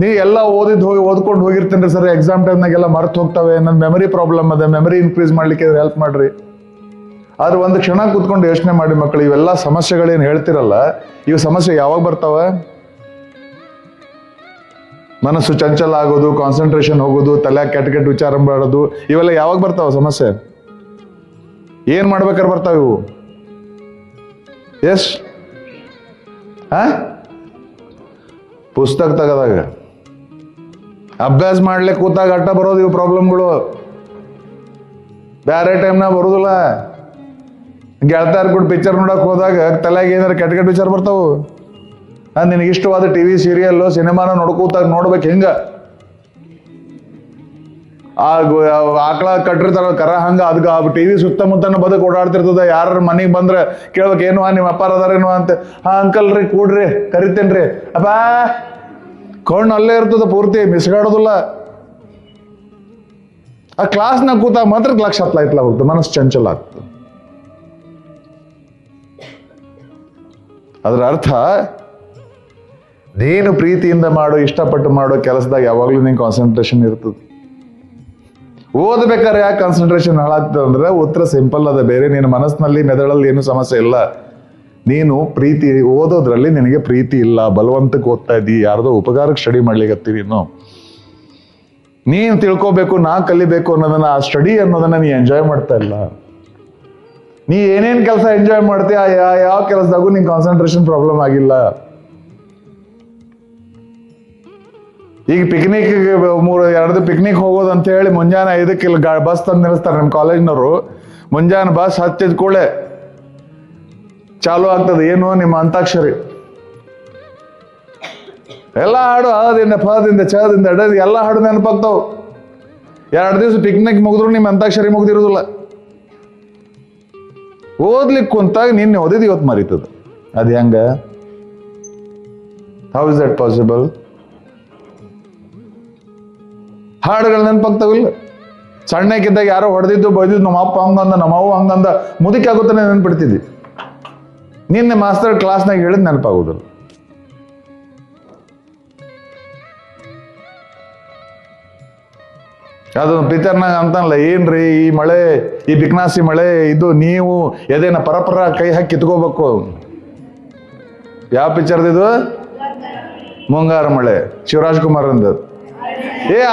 ನೀ ಎಲ್ಲ ಓದ್ಕೊಂಡು ಹೋಗಿರ್ತೀನಿ ಸರ್, ಎಕ್ಸಾಮ್ ಟೈಮ್ನಾಗೆಲ್ಲ ಮರ್ತು ಹೋಗ್ತವೆ, ನನ್ನ ಮೆಮರಿ ಪ್ರಾಬ್ಲಮ್ ಅದ, ಮೆಮರಿ ಇನ್ಕ್ರೀಸ್ ಮಾಡ್ಲಿಕ್ಕೆ ಹೆಲ್ಪ್ ಮಾಡ್ರಿ. ಆದ್ರೆ ಒಂದು ಕ್ಷಣ ಕೂತ್ಕೊಂಡು ಯೋಚನೆ ಮಾಡಿ ಮಕ್ಕಳು, ಇವೆಲ್ಲ ಸಮಸ್ಯೆಗಳೇನು ಹೇಳ್ತಿರಲ್ಲ, ಇವು ಸಮಸ್ಯೆ ಯಾವಾಗ ಬರ್ತಾವೆ? ಮನಸ್ಸು ಚಂಚಲ ಆಗೋದು, ಕಾನ್ಸಂಟ್ರೇಷನ್ ಹೋಗೋದು, ತಲೆ ಕೆಟ್ಟ ಕೆಟ್ಟ ವಿಚಾರ ಮಾಡೋದು, ಇವೆಲ್ಲ ಯಾವಾಗ ಬರ್ತಾವ ಸಮಸ್ಯೆ? ಏನ್ ಮಾಡ್ಬೇಕಾದ್ರೆ ಬರ್ತಾವ ಇವು? ಎಸ್ ಪುಸ್ತಕ ತೆಗದಾಗ, ಅಭ್ಯಾಸ ಮಾಡ್ಲಿಕ್ಕೆ ಕೂತಾಗ ಅಟ್ಟ ಬರೋದು ಇವು ಪ್ರಾಬ್ಲಮ್ಗಳು. ಬೇರೆ ಟೈಮ್ನಾಗ ಬರೋದಿಲ್ಲ. ಗೆಳತಾರ ಕೂಡ ಪಿಕ್ಚರ್ ನೋಡಕ್ ಹೋದಾಗ ತಲೆಗೆ ಏನಾರ ಕೆಟ್ಟ ಕೆಟ್ಟ ವಿಚಾರ ಬರ್ತಾವು. ನಿನಗೆ ಇಷ್ಟವಾದ ಟಿವಿ ಸೀರಿಯಲ್ ಸಿನಿಮಾನ ನೋಡ್ಕೋತಾಗ ನೋಡ್ಬೇಕು ಹೆಂಗ ಆಕಳ ಕಟ್ಟಿರ್ತಾರ ಕರ ಹಂಗ ಅದ್ಕ ಟಿವಿ ಸುತ್ತಮುತ್ತನ ಬದುಕು ಓಡಾಡ್ತಿರ್ತದ. ಯಾರ ಮನೆಗೆ ಬಂದ್ರೆ ಕೇಳ್ಬೇಕು, ಏನು ನಿಮ್ಮ ಅಪ್ಪಾರ ಅದಾರೇನು ಅಂತ. ಅಂಕಲ್ ರೀ ಕೂಡ್ರಿ ಕರಿತೇನ್ರಿ ಅಪ್ಪಾ. ಕಣ್ಣು ಅಲ್ಲೇ ಇರ್ತದ, ಪೂರ್ತಿ ಮಿಸ್ಗಾಡೋದಿಲ್ಲ. ಆ ಕ್ಲಾಸ್ನಾಗ ಕೂತಾಗ ಮಾತ್ರ ಲಕ್ಷ ಹತ್ಲಾಯ್ತಲ ಹೋಗ್ತದೆ, ಮನಸ್ಸು ಚಂಚಲ ಆಗ್ತದೆ. ಅದರ ಅರ್ಥ ನೀನು ಪ್ರೀತಿಯಿಂದ ಮಾಡೋ, ಇಷ್ಟಪಟ್ಟು ಮಾಡೋ ಕೆಲಸದಾಗ ಯಾವಾಗ್ಲೂ ನಿಂಗೆ ಕಾನ್ಸಂಟ್ರೇಷನ್ ಇರ್ತದೆ. ಓದ್ಬೇಕಾದ್ರೆ ಯಾಕೆ ಕಾನ್ಸಂಟ್ರೇಷನ್ ಹಾಳಾಗ್ತದೆ ಅಂದ್ರೆ ಉತ್ತರ ಸಿಂಪಲ್ ಅದ. ಬೇರೆ ನಿನ್ನ ಮನಸ್ಸಿನಲ್ಲಿ ಮೆದುಳಲ್ಲಿ ಏನು ಸಮಸ್ಯೆ ಇಲ್ಲ. ನೀನು ಪ್ರೀತಿ ಓದೋದ್ರಲ್ಲಿ ನಿನಗೆ ಪ್ರೀತಿ ಇಲ್ಲ, ಬಲವಂತಕ್ಕೆ ಓದ್ತಾ ಇದ್ದಿ, ಯಾರ್ದೋ ಉಪಕಾರಕ್ಕೆ ಸ್ಟಡಿ ಮಾಡ್ಲಿಕ್ಕೆ ನೀನು ತಿಳ್ಕೋಬೇಕು, ನಾ ಕಲಿಬೇಕು ಅನ್ನೋದನ್ನ, ಆ ಸ್ಟಡಿ ಅನ್ನೋದನ್ನ ನೀ ಎಂಜಾಯ್ ಮಾಡ್ತಾ ಇಲ್ಲ. ನೀ ಏನೇನ್ ಕೆಲಸ ಎಂಜಾಯ್ ಮಾಡ್ತೀಯ, ಯಾವ ಕೆಲಸದಾಗೂ ನಿನ್ ಕಾನ್ಸಂಟ್ರೇಷನ್ ಪ್ರಾಬ್ಲಮ್ ಆಗಿಲ್ಲ. ಈಗ ಪಿಕ್ನಿಕ್ 2 ಪಿಕ್ನಿಕ್ ಹೋಗೋದು ಅಂತ ಹೇಳಿ ಮುಂಜಾನೆ 5ಕ್ಕೆ ಇಲ್ಲಿ ಬಸ್ ತಂದು ನಿಲ್ಲಿಸ್ತಾರೆ ನಮ್ಮ ಕಾಲೇಜ್ನವರು. ಮುಂಜಾನೆ ಬಸ್ ಹತ್ತಿದ ಕೂಡಲೇ ಚಾಲು ಆಗ್ತದೆ, ಏನು ನಿಮ್ಮ ಅಂತಾಕ್ಷರಿ. ಎಲ್ಲ ಹಾಡು ಆದಿಂದ ಫದಿಂದ ಚದಿಂದ ಎಡದಿಂದ ಎಲ್ಲ ಹಾಡು ನೆನಪಾಗ್ತಾವ. 2 ದಿವಸ ಪಿಕ್ನಿಕ್ ಮುಗಿದ್ರು ನಿಮ್ಮ ಅಂತಾಕ್ಷರಿ ಮುಗ್ದಿರೋದಿಲ್ಲ. ಓದ್ಲಿಕ್ಕೆ ಕುಂತಾಗ ನಿನ್ನೆ ಓದಿದ್ ಇವತ್ತು ಮರೀತದ. ಅದು ಹೆಂಗ? How is that possible? ಹಾಡುಗಳು ನೆನಪಾಗ್ತಾವಿಲ್ಲ. ಸಣ್ಣಕ್ಕಿದ್ದಾಗ ಯಾರೋ ಹೊಡೆದಿದ್ದು ಬೈದಿದ್ದು, ನಮ್ಮ ಅಪ್ಪ ಹಂಗಂದ, ನಮ್ಮ ಅವ್ವ ಹಂಗಂದ, ಮುದುಕಿ ಆಗುತ್ತಾನೆ ನೆನ್ಪಿಡ್ತಿದ್ವಿ. ನಿನ್ನೆ ಮಾಸ್ತರ್ ಕ್ಲಾಸ್ನಾಗ ಹೇಳಿದ್ ನೆನಪಾಗುದಿಲ್ಲ. ಅದು ಪಿಕ್ಚರ್ನಾಗ ಅಂತಲ್ಲ, ಏನ್ರಿ ಈ ಮಳೆ, ಈ ಬಿಕ್ನಾಸಿ ಮಳೆ, ಇದು ನೀವು ಎದೇನ ಪರಪರ ಕೈ ಹಾಕಿ ಕಿತ್ಕೋಬೇಕು. ಯಾವ ಪಿಕ್ಚರ್ದಿದು? ಮುಂಗಾರ ಮಳೆ, ಶಿವರಾಜ್ ಕುಮಾರ್ ಅಂದ.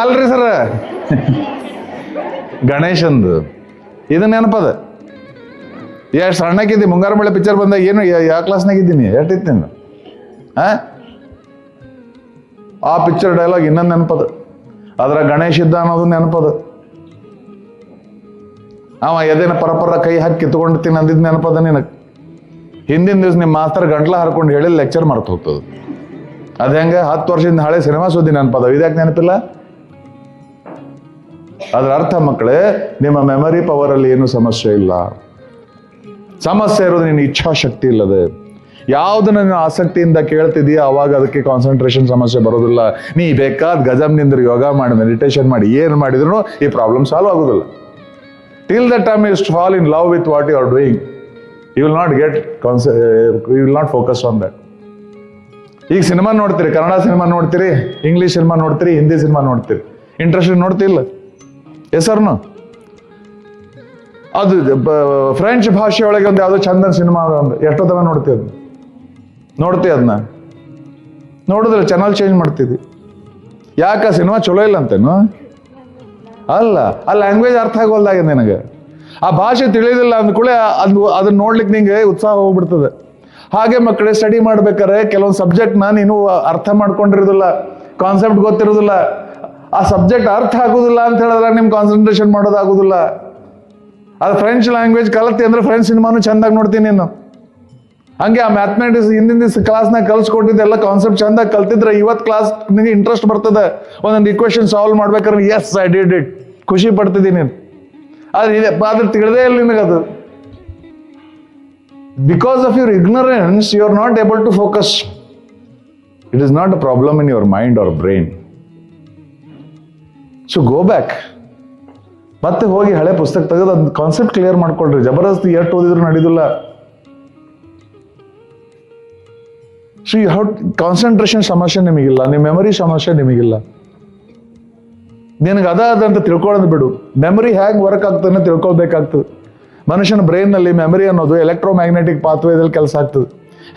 ಅಲ್ರಿ ಸರ, ಗಣೇಶಂದು. ಇದು ನೆನಪದ. ಎಷ್ಟು ಸಣ್ಣಕ್ಕಿದ್ದಿ ಮುಂಗಾರ ಮಳೆ ಪಿಕ್ಚರ್ ಬಂದಾಗ ಏನು ಯಾವ ಕ್ಲಾಸ್ನಾಗ ಇದ್ದೀನಿ, ಎಷ್ಟಿತ್ತು ನೀನು? ಆ ಪಿಕ್ಚರ್ ಡೈಲಾಗ್ ಇನ್ನೊಂದು ನೆನಪದ. ಅದ್ರ ಗಣೇಶ್ ಇದ್ದ ಅನ್ನೋದು ನೆನಪದ. ಅವ ಎದೇನ ಪರಪರ ಕೈ ಹಾಕಿ ಕಿತ್ಕೊಂಡಿರ್ತೀನಿ ಅಂದಿದ್ ನೆನಪದ ನಿನಗೆ. ಹಿಂದಿನ ದಿವ್ಸ ನಿಮ್ಮ ಮಾಸ್ತರ್ ಗಂಟ್ಲ ಹರ್ಕೊಂಡು ಹೇಳಿ ಲೆಕ್ಚರ್ ಮರ್ತು ಹೋಗ್ತದೆ. ಅದ ಹೆಂಗ? 10 ವರ್ಷದಿಂದ ಹಳೆ ಸಿನಿಮಾ ಸುದ್ದಿ ನೆನಪದ, ಇದ್ಯಾಕೆ ನೆನಪಿಲ್ಲ? ಅದ್ರ ಅರ್ಥ ಮಕ್ಕಳೇ, ನಿಮ್ಮ ಮೆಮರಿ ಪವರ್ ಅಲ್ಲಿ ಏನು ಸಮಸ್ಯೆ ಇಲ್ಲ. ಸಮಸ್ಯೆ ಇರೋದು ನಿನ್ನ ಇಚ್ಛಾಶಕ್ತಿ ಇಲ್ಲದೆ. ಯಾವ್ದನ್ನ ನೀನು ಆಸಕ್ತಿಯಿಂದ ಕೇಳ್ತಿದೀಯ ಅವಾಗ ಅದಕ್ಕೆ ಕಾನ್ಸಂಟ್ರೇಷನ್ ಸಮಸ್ಯೆ ಬರೋದಿಲ್ಲ. ನೀ ಬೇಕಾದ ಗಜಮ್ನಿಂದ ಯೋಗ ಮಾಡಿ, ಮೆಡಿಟೇಷನ್ ಮಾಡಿ, ಏನು ಮಾಡಿದ್ರು ಈ ಪ್ರಾಬ್ಲಮ್ ಸಾಲ್ವ್ ಆಗೋದಿಲ್ಲ. Till the time you fall in love with what you are doing, you will not get you will not focus on that. ಈಗ ಸಿನಿಮಾ ನೋಡ್ತೀರಿ, ಕನ್ನಡ ಸಿನಿಮಾ ನೋಡ್ತೀರಿ, ಇಂಗ್ಲಿಷ್ ಸಿನಿಮಾ ನೋಡ್ತೀರಿ, ಹಿಂದಿ ಸಿನಿಮಾ ನೋಡ್ತೀರಿ, ಇಂಟ್ರೆಸ್ಟ್ ನೋಡ್ತಿಲ್ಲ? ಹೆಸರ್ನು ಅದು ಫ್ರೆಂಚ್ ಭಾಷೆ ಒಳಗೆ ಒಂದು ಯಾವುದೋ ಚಂದನ್ ಸಿನಿಮಾ ಒಂದು ಎಷ್ಟೊತ್ತನ ನೋಡ್ತೀವಿ ಅದನ್ನ ನೋಡಿದ್ರೆ ಚಾನಲ್ ಚೇಂಜ್ ಮಾಡ್ತಿದ್ವಿ. ಯಾಕ? ಸಿನಿಮಾ ಚಲೋ ಇಲ್ಲ ಅಂತೇನು? ಅಲ್ಲ, ಆ ಲ್ಯಾಂಗ್ವೇಜ್ ಅರ್ಥ ಆಗೋಲ್ದಾಗಿದೆ ನಿನಗೆ. ಆ ಭಾಷೆ ತಿಳಿಯೋದಿಲ್ಲ ಅಂದ್ಕೂಳೆ ಅದನ್ನ ನೋಡ್ಲಿಕ್ಕೆ ನಿಂಗೆ ಉತ್ಸಾಹ ಹೋಗ್ಬಿಡ್ತದೆ. ಹಾಗೆ ಮಕ್ಕಳೇ ಸ್ಟಡಿ ಮಾಡ್ಬೇಕಾದ್ರೆ ಕೆಲವೊಂದು ಸಬ್ಜೆಕ್ಟ್ನ ನೀನು ಅರ್ಥ ಮಾಡ್ಕೊಂಡಿರೋದಿಲ್ಲ, ಕಾನ್ಸೆಪ್ಟ್ ಗೊತ್ತಿರೋದಿಲ್ಲ, ಆ ಸಬ್ಜೆಕ್ಟ್ ಅರ್ಥ ಆಗೋದಿಲ್ಲ ಅಂತ ಹೇಳಿದ್ರೆ ನಿಮ್ಗೆ ಕಾನ್ಸಂಟ್ರೇಷನ್ ಮಾಡೋದಾಗೋದಿಲ್ಲ. ಅದು ಫ್ರೆಂಚ್ ಲ್ಯಾಂಗ್ವೇಜ್ ಕಲಿತಿ ಅಂದ್ರೆ ಫ್ರೆಂಚ್ ಸಿನಿಮಾನು ಚಂದಾಗಿ ನೋಡ್ತೀನಿ ನೀನು. ಹಂಗೆ ಆ ಮ್ಯಾಥಮೆಟಿಕ್ಸ್ ಹಿಂದಿನ ದಿವಸ ಕ್ಲಾಸ್ನಾಗ ಕಲ್ಸ್ಕೊಟ್ಟಿದ್ದೆಲ್ಲ ಕಾನ್ಸೆಪ್ಟ್ ಚಂದಾಗಿ ಕಲ್ತಿದ್ರೆ ಇವತ್ತು ಕ್ಲಾಸ್ ನಿಮಗೆ ಇಂಟ್ರೆಸ್ಟ್ ಬರ್ತದೆ. ಒಂದೊಂದು ಇಕ್ವೇಶನ್ ಸಾಲ್ವ್ ಮಾಡ್ಬೇಕಾದ್ರೆ ಎಸ್ ಐ ಡಿಡ್ ಇಟ್ ಖುಷಿ ಪಡ್ತಿದ್ದೀನಿ ನೀನು. ಆದ್ರೆ ತಿಳಿದೇ ಇಲ್ಲ ನಿನಗದು. Because of your ignorance you are not able to focus. It is not a problem in your mind or brain. So go back, ಮತ್ತೆ ಹೋಗಿ ಹಳೆ ಪುಸ್ತಕ ತೆಗೆದು ಅದು ಕಾನ್ಸೆಪ್ಟ್ ಕ್ಲಿಯರ್ ಮಾಡ್ಕೊಳ್ರಿ. ಜಬರ್ದಸ್ತಿ ಎಷ್ಟು ಓದಿದ್ರು ನಡೀದಿಲ್ಲ. ಸೊ ಯು ಹ್ಯಾವ್ ಕಾನ್ಸಂಟ್ರೇಷನ್ ಸಮಸ್ಯೆ ನಿಮಗಿಲ್ಲ, ನಿಮ್ಮ ಮೆಮೊರಿ ಸಮಸ್ಯೆ ನಿಮಗಿಲ್ಲ. ನಿನಗೆ ಅದಂತ ತಿಳ್ಕೊಳ್ಳೋದು ಬಿಡು. ಮೆಮೊರಿ ಹೇಗೆ ವರ್ಕ್ ಆಗ್ತದೆ ತಿಳ್ಕೊಳ್ಬೇಕಾಗ್ತದೆ. ಮನುಷ್ಯನ ಬ್ರೈನ್ನಲ್ಲಿ ಮೆಮೊರಿ ಅನ್ನೋದು ಎಲೆಕ್ಟ್ರೋಮ್ಯಾಗ್ನೆಟಿಕ್ ಪಾತ್ವೇದಲ್ಲಿ ಕೆಲಸ ಆಗ್ತದೆ.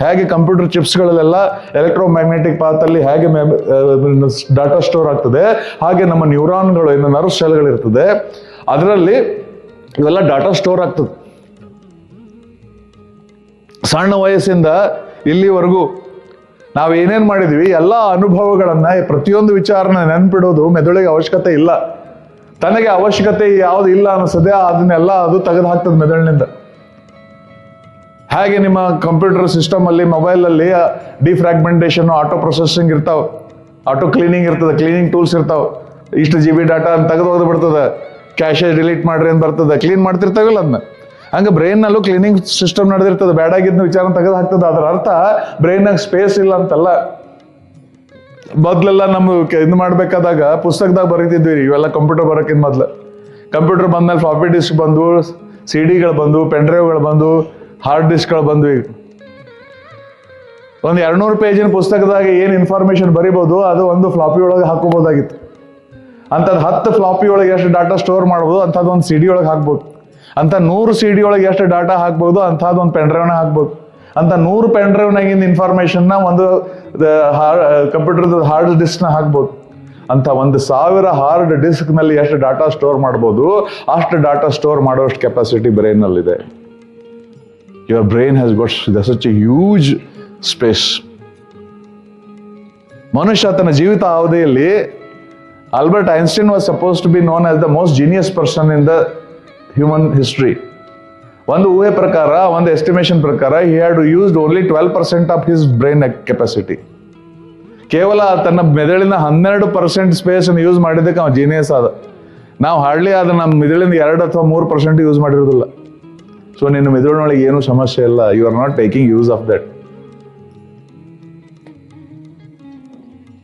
ಹೇಗೆ ಕಂಪ್ಯೂಟರ್ ಚಿಪ್ಸ್ಗಳಲ್ಲೆಲ್ಲ ಎಲೆಕ್ಟ್ರೋಮ್ಯಾಗ್ನೆಟಿಕ್ ಪಾತಲ್ಲಿ ಹೇಗೆ ಡಾಟಾ ಸ್ಟೋರ್ ಆಗ್ತದೆ, ಹಾಗೆ ನಮ್ಮ ನ್ಯೂರಾನ್ಗಳು ಇನ್ನು ನರ್ವ್ ಸೆಲ್ಗಳಿರ್ತದೆ, ಅದರಲ್ಲಿ ಇವೆಲ್ಲ ಡಾಟಾ ಸ್ಟೋರ್ ಆಗ್ತದೆ. ಸಣ್ಣ ವಯಸ್ಸಿಂದ ಇಲ್ಲಿವರೆಗೂ ನಾವು ಏನೇನು ಮಾಡಿದ್ವಿ ಎಲ್ಲ ಅನುಭವಗಳನ್ನ, ಪ್ರತಿಯೊಂದು ವಿಚಾರನ ನೆನ್ಪಿಡೋದು ಮೆದುಳಿಗೆ ಅವಶ್ಯಕತೆ ಇಲ್ಲ. ತನಗೆ ಅವಶ್ಯಕತೆ ಯಾವ್ದು ಇಲ್ಲ ಅನಿಸದೆ ಅದನ್ನೆಲ್ಲ ಅದು ತೆಗೆದು ಹಾಕ್ತದೆ ಮೆದುಳಿನಿಂದ. ಹಾಗೆ ನಿಮ್ಮ ಕಂಪ್ಯೂಟರ್ ಸಿಸ್ಟಮ್ ಅಲ್ಲಿ, ಮೊಬೈಲ್ ಅಲ್ಲಿ ಡಿಫ್ರಾಗ್ಮೆಂಟೇಷನ್, ಆಟೋ ಪ್ರೊಸೆಸಿಂಗ್ ಇರ್ತಾವ, ಆಟೋ ಕ್ಲೀನಿಂಗ್ ಇರ್ತದೆ, ಕ್ಲೀನಿಂಗ್ ಟೂಲ್ಸ್ ಇರ್ತಾವ. ಇಷ್ಟು GB ಡಾಟಾ ಅಂತ ತೆಗೆದು ಹೋಗ್ದು ಬಿಡ್ತದೆ. ಕ್ಯಾಶೆ ಡಿಲೀಟ್ ಮಾಡ್ರಿ ಅಂತ ಬರ್ತದೆ, ಕ್ಲೀನ್ ಮಾಡ್ತಿರ್ತಾವಲ್ಲ ಅದನ್ನ. ಹಂಗೆ ಬ್ರೈನ್ನಲ್ಲೂ ಕ್ಲೀನಿಂಗ್ ಸಿಸ್ಟಮ್ ನಡೆದಿರ್ತದೆ. ಬೇಡಾಗಿದ್ದ ವಿಚಾರ ತೆಗೆದು ಹಾಕ್ತದೆ. ಅದರ ಅರ್ಥ ಬ್ರೈನ್ನಾಗ ಸ್ಪೇಸ್ ಇಲ್ಲ ಅಂತಲ್ಲ. ಮೊದ್ಲೆಲ್ಲ ನಮ್ಮ ಇದು ಮಾಡ್ಬೇಕಾದಾಗ ಪುಸ್ತಕದಾಗ ಬರೀತಿದ್ವಿ ಇವೆಲ್ಲ ಕಂಪ್ಯೂಟರ್ ಬರೋಕ್ಕಿಂತ ಮೊದ್ಲು. ಕಂಪ್ಯೂಟರ್ ಬಂದ್ಮೇಲೆ ಫ್ಲಾಪಿ ಡಿಸ್ಕ್ ಬಂದು, CD-ಗಳು ಬಂದು, ಪೆನ್ ಡ್ರೈವ್ಗಳು ಬಂದು, ಹಾರ್ಡ್ ಡಿಸ್ಕ್ಗಳು ಬಂದು. ಈಗ ಒಂದು 200 ಪೇಜಿನ ಪುಸ್ತಕದಾಗ ಏನು ಇನ್ಫಾರ್ಮೇಶನ್ ಬರಿಬೋದು ಅದು ಒಂದು ಫ್ಲಾಪಿ ಒಳಗೆ ಹಾಕೋಬೋದಾಗಿತ್ತು. ಅಂಥದ್ದು 10 ಫ್ಲಾಪಿ ಒಳಗೆ ಎಷ್ಟು ಡಾಟಾ ಸ್ಟೋರ್ ಮಾಡ್ಬೋದು ಅಂಥದ್ದು ಒಂದು CD ಒಳಗೆ ಹಾಕ್ಬೋದು. ಅಂತ 100 CD ಒಳಗೆ ಎಷ್ಟು ಡಾಟಾ ಹಾಕ್ಬೋದು ಅಂಥದ್ದು ಒಂದು ಪೆನ್ ಡ್ರೈವ್ನ ಹಾಕ್ಬೋದು. ಅಂತ 100 ಪೆನ್ ಡ್ರೈವ್ನಾಗಿಂದ ಇನ್ಫಾರ್ಮೇಶನ್ನ ಒಂದು ಕಂಪ್ಯೂಟರ್ದ ಹಾರ್ಡ್ ಡಿಸ್ಕ್ನ ಹಾಕ್ಬೋದು. ಅಂತ 1000 ಹಾರ್ಡ್ ಡಿಸ್ಕ್ನಲ್ಲಿ ಎಷ್ಟು ಡಾಟಾ ಸ್ಟೋರ್ ಮಾಡ್ಬೋದು ಅಷ್ಟು ಡಾಟಾ ಸ್ಟೋರ್ ಮಾಡೋಷ್ಟು capacity ಬ್ರೈನ್ನಲ್ಲಿದೆ. Your brain has got such a huge space. ಮನುಷ್ಯ ತನ್ನ ಜೀವಿತ ಅವಧಿಯಲ್ಲಿ Albert Einstein was suppose to be known as the most genius person in the human history. ಒಂದು ಊಹೆ ಪ್ರಕಾರ, ಒಂದು ಎಸ್ಟಿಮೇಷನ್ ಪ್ರಕಾರ he had used only 12% of his brain capacity. ಕೇವಲ ತನ್ನ ಮೆದುಳಿನ 12% ಸ್ಪೇಸ್ ಅನ್ನು ಯೂಸ್ ಮಾಡಿದ್ದಕ್ಕೆ ಅವನು ಜೀನಿಯಸ್ ಆದ. ನಾವು ಹಾರ್ಡ್ಲಿ ಆದ ನಮ್ಮ ಮೆದುಳಿಂದ 2 ಅಥವಾ 3% ಯೂಸ್ ಮಾಡಿರೋದಿಲ್ಲ. ಸೊ ನಿನ್ನ ಮೆದುಳಿನೊಳಗೆ ಏನೂ ಸಮಸ್ಯೆ ಇಲ್ಲ. You are not taking use of that.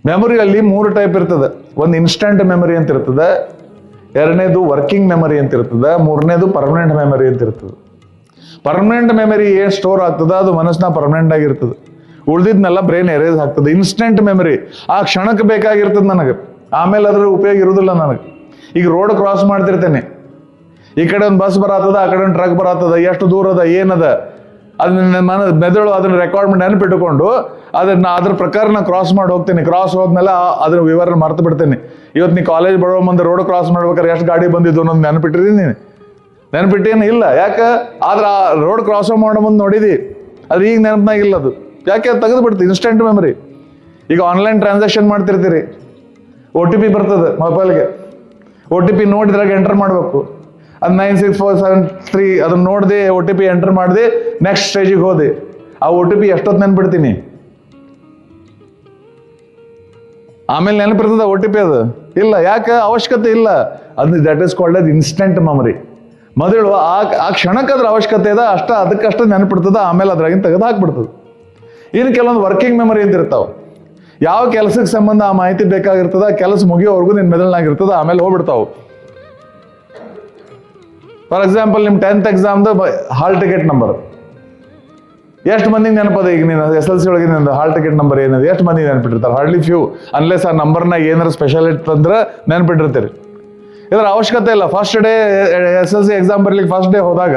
ಮೆಮೊರಿಯಲ್ಲಿ 3 ಟೈಪ್ ಇರ್ತದೆ. ಒಂದು ಇನ್ಸ್ಟಂಟ್ ಮೆಮೊರಿ ಅಂತ ಇರ್ತದೆ, 2ನೇದು ವರ್ಕಿಂಗ್ ಮೆಮೊರಿ ಅಂತ ಇರ್ತದೆ, 3ನೇದು ಪರ್ಮನೆಂಟ್ ಮೆಮೊರಿ ಅಂತ ಇರ್ತದೆ. ಪರ್ಮನೆಂಟ್ ಮೆಮೊರಿ ಏನು ಸ್ಟೋರ್ ಆಗ್ತದೆ ಅದು ಮನಸ್ಸಿನ ಪರ್ಮನೆಂಟ್ ಆಗಿರ್ತದೆ. ಉಳಿದಿದ್ನೆಲ್ಲ ಬ್ರೈನ್ ಎರೇಸ್ ಆಗ್ತದೆ. ಇನ್ಸ್ಟೆಂಟ್ ಮೆಮೊರಿ ಆ ಕ್ಷಣಕ್ಕೆ ಬೇಕಾಗಿರ್ತದೆ ನನಗೆ, ಆಮೇಲೆ ಅದ್ರ ಉಪಯೋಗ ಇರೋದಿಲ್ಲ ನನಗೆ. ಈಗ ರೋಡ್ ಕ್ರಾಸ್ ಮಾಡ್ತಿರ್ತೇನೆ, ಈ ಕಡೆ ಒಂದು ಬಸ್ ಬರತ್ತದ, ಆ ಕಡೆ ಒಂದು ಟ್ರಕ್ ಬರತ್ತದ, ಎಷ್ಟು ದೂರ ಅದ ಏನದ ಅದನ್ನ ಮೆದುಳು ಅದನ್ನ ರೆಕಾರ್ಡ್ ಮಾಡಿ ನೆನಪಿಟ್ಟುಕೊಂಡು ಅದ್ರ ಪ್ರಕಾರ ನಾನು ಕ್ರಾಸ್ ಮಾಡಿ ಹೋಗ್ತೀನಿ. ಕ್ರಾಸ್ ಹೋದ್ಮೇಲೆ ಅದ್ರ ವಿವರಣೆ ಮರ್ತು ಬಿಡ್ತೇನೆ. ಇವತ್ತು ನೀ ಕಾಲೇಜ್ ಬರೋ ಮುಂದೆ ರೋಡ್ ಕ್ರಾಸ್ ಮಾಡ್ಬೇಕಾದ್ರೆ ಎಷ್ಟು ಗಾಡಿ ಬಂದಿದ್ದು ಅನ್ನೋದು ನೆನಪಿಟ್ಟಿದ್ದೀನಿ. ನೆನಪಿಟ್ಟೇನು ಇಲ್ಲ. ಯಾಕೆ? ಆದ್ರೆ ಆ ರೋಡ್ ಕ್ರಾಸ್ ಮಾಡೋ ಮುಂದೆ ನೋಡಿದಿ, ಅದು ಈಗ ನೆನಪಿನಾಗಿಲ್ಲ. ಅದು ಯಾಕೆ? ಅದು ತೆಗೆದು ಬಿಡ್ತೀವಿ. Instant memory. ಈಗ ಆನ್ಲೈನ್ ಟ್ರಾನ್ಸಾಕ್ಷನ್ ಮಾಡ್ತಿರ್ತೀರಿ, OTP ಬರ್ತದೆ ಮೊಬೈಲ್ಗೆ. OTP ನೋಡಿದ್ರಾಗ ಎಂಟರ್ ಮಾಡಬೇಕು. ಅದು 96473 ಅದನ್ನ ನೋಡಿದೆ, OTP ಎಂಟರ್ ಮಾಡಿದೆ, ನೆಕ್ಸ್ಟ್ ಸ್ಟೇಜಿಗೆ ಹೋದೆ. ಆ OTP ಎಷ್ಟೊತ್ತು ನೆನ್ಪಿಡ್ತೀನಿ, ಆಮೇಲೆ ನೆನಪಿರ್ತದ OTP ಅದು ಇಲ್ಲ. ಯಾಕೆ? ಅವಶ್ಯಕತೆ ಇಲ್ಲ. ಅದು ದಟ್ ಈಸ್ ಕಾಲ್ಡ್ ಅದ್ ಇನ್ಸ್ಟೆಂಟ್ ಮೆಮೊರಿ. ಮೊದಲು ಆ ಕ್ಷಣಕ್ಕೆ ಅದ್ರ ಅವಶ್ಯಕತೆ ಇದೆ ಅಷ್ಟ, ಅದಕ್ಕಷ್ಟು ನೆನಪಿಡ್ತದ, ಆಮೇಲೆ ಅದ್ರಾಗಿನ ತೆಗೆದು ಹಾಕ್ಬಿಡ್ತದೆ. ಇನ್ನು ಕೆಲವೊಂದು ವರ್ಕಿಂಗ್ ಮೆಮೊರಿ ಅಂತ ಇರ್ತಾವೆ. ಯಾವ ಕೆಲಸಕ್ಕೆ ಸಂಬಂಧ ಆ ಮಾಹಿತಿ ಬೇಕಾಗಿರ್ತದ, ಆ ಕೆಲಸ ಮುಗಿಯೋವರೆಗೂ ನಿನ್ನ ಮೆದುಳಿನಾಗಿರ್ತದ, ಆಮೇಲೆ ಹೋಗ್ಬಿಡ್ತಾವೆ. ಫಾರ್ ಎಕ್ಸಾಂಪಲ್ ನಿಮ್ಮ 10th ಎಕ್ಸಾಮ್ದು ಹಾಲ್ ಟಿಕೆಟ್ ನಂಬರ್ ಎಷ್ಟು ಮಂದಿಗೆ ನೆನಪದ? ಈಗ ನೀನು SLC ಒಳಗೆ ನಿಂದು ಹಾಲ್ ಟಿಕೆಟ್ ನಂಬರ್ ಏನಿದೆ ಎಷ್ಟು ಮಂದಿಗೆ ನೆನಪಿಟ್ಟಿರ್ತಾರೆ? ಹಾರ್ಡ್ಲಿ ಫ್ಯೂ, ಅನ್ಲೆಸ್ ಆ ನಂಬರ್ನಾಗ ಏನಾರು ಸ್ಪೆಷಲ್ ಇತ್ತಂದ್ರೆ ನೆನಪಿಟ್ಟಿರ್ತೀರಿ. ಇದರ ಅವಶ್ಯಕತೆ ಇಲ್ಲ. ಫಸ್ಟ್ ಡೇ SLC ಎಕ್ಸಾಮ್ ಬರ್ಲಿಕ್ಕೆ ಫಸ್ಟ್ ಡೇ ಹೋದಾಗ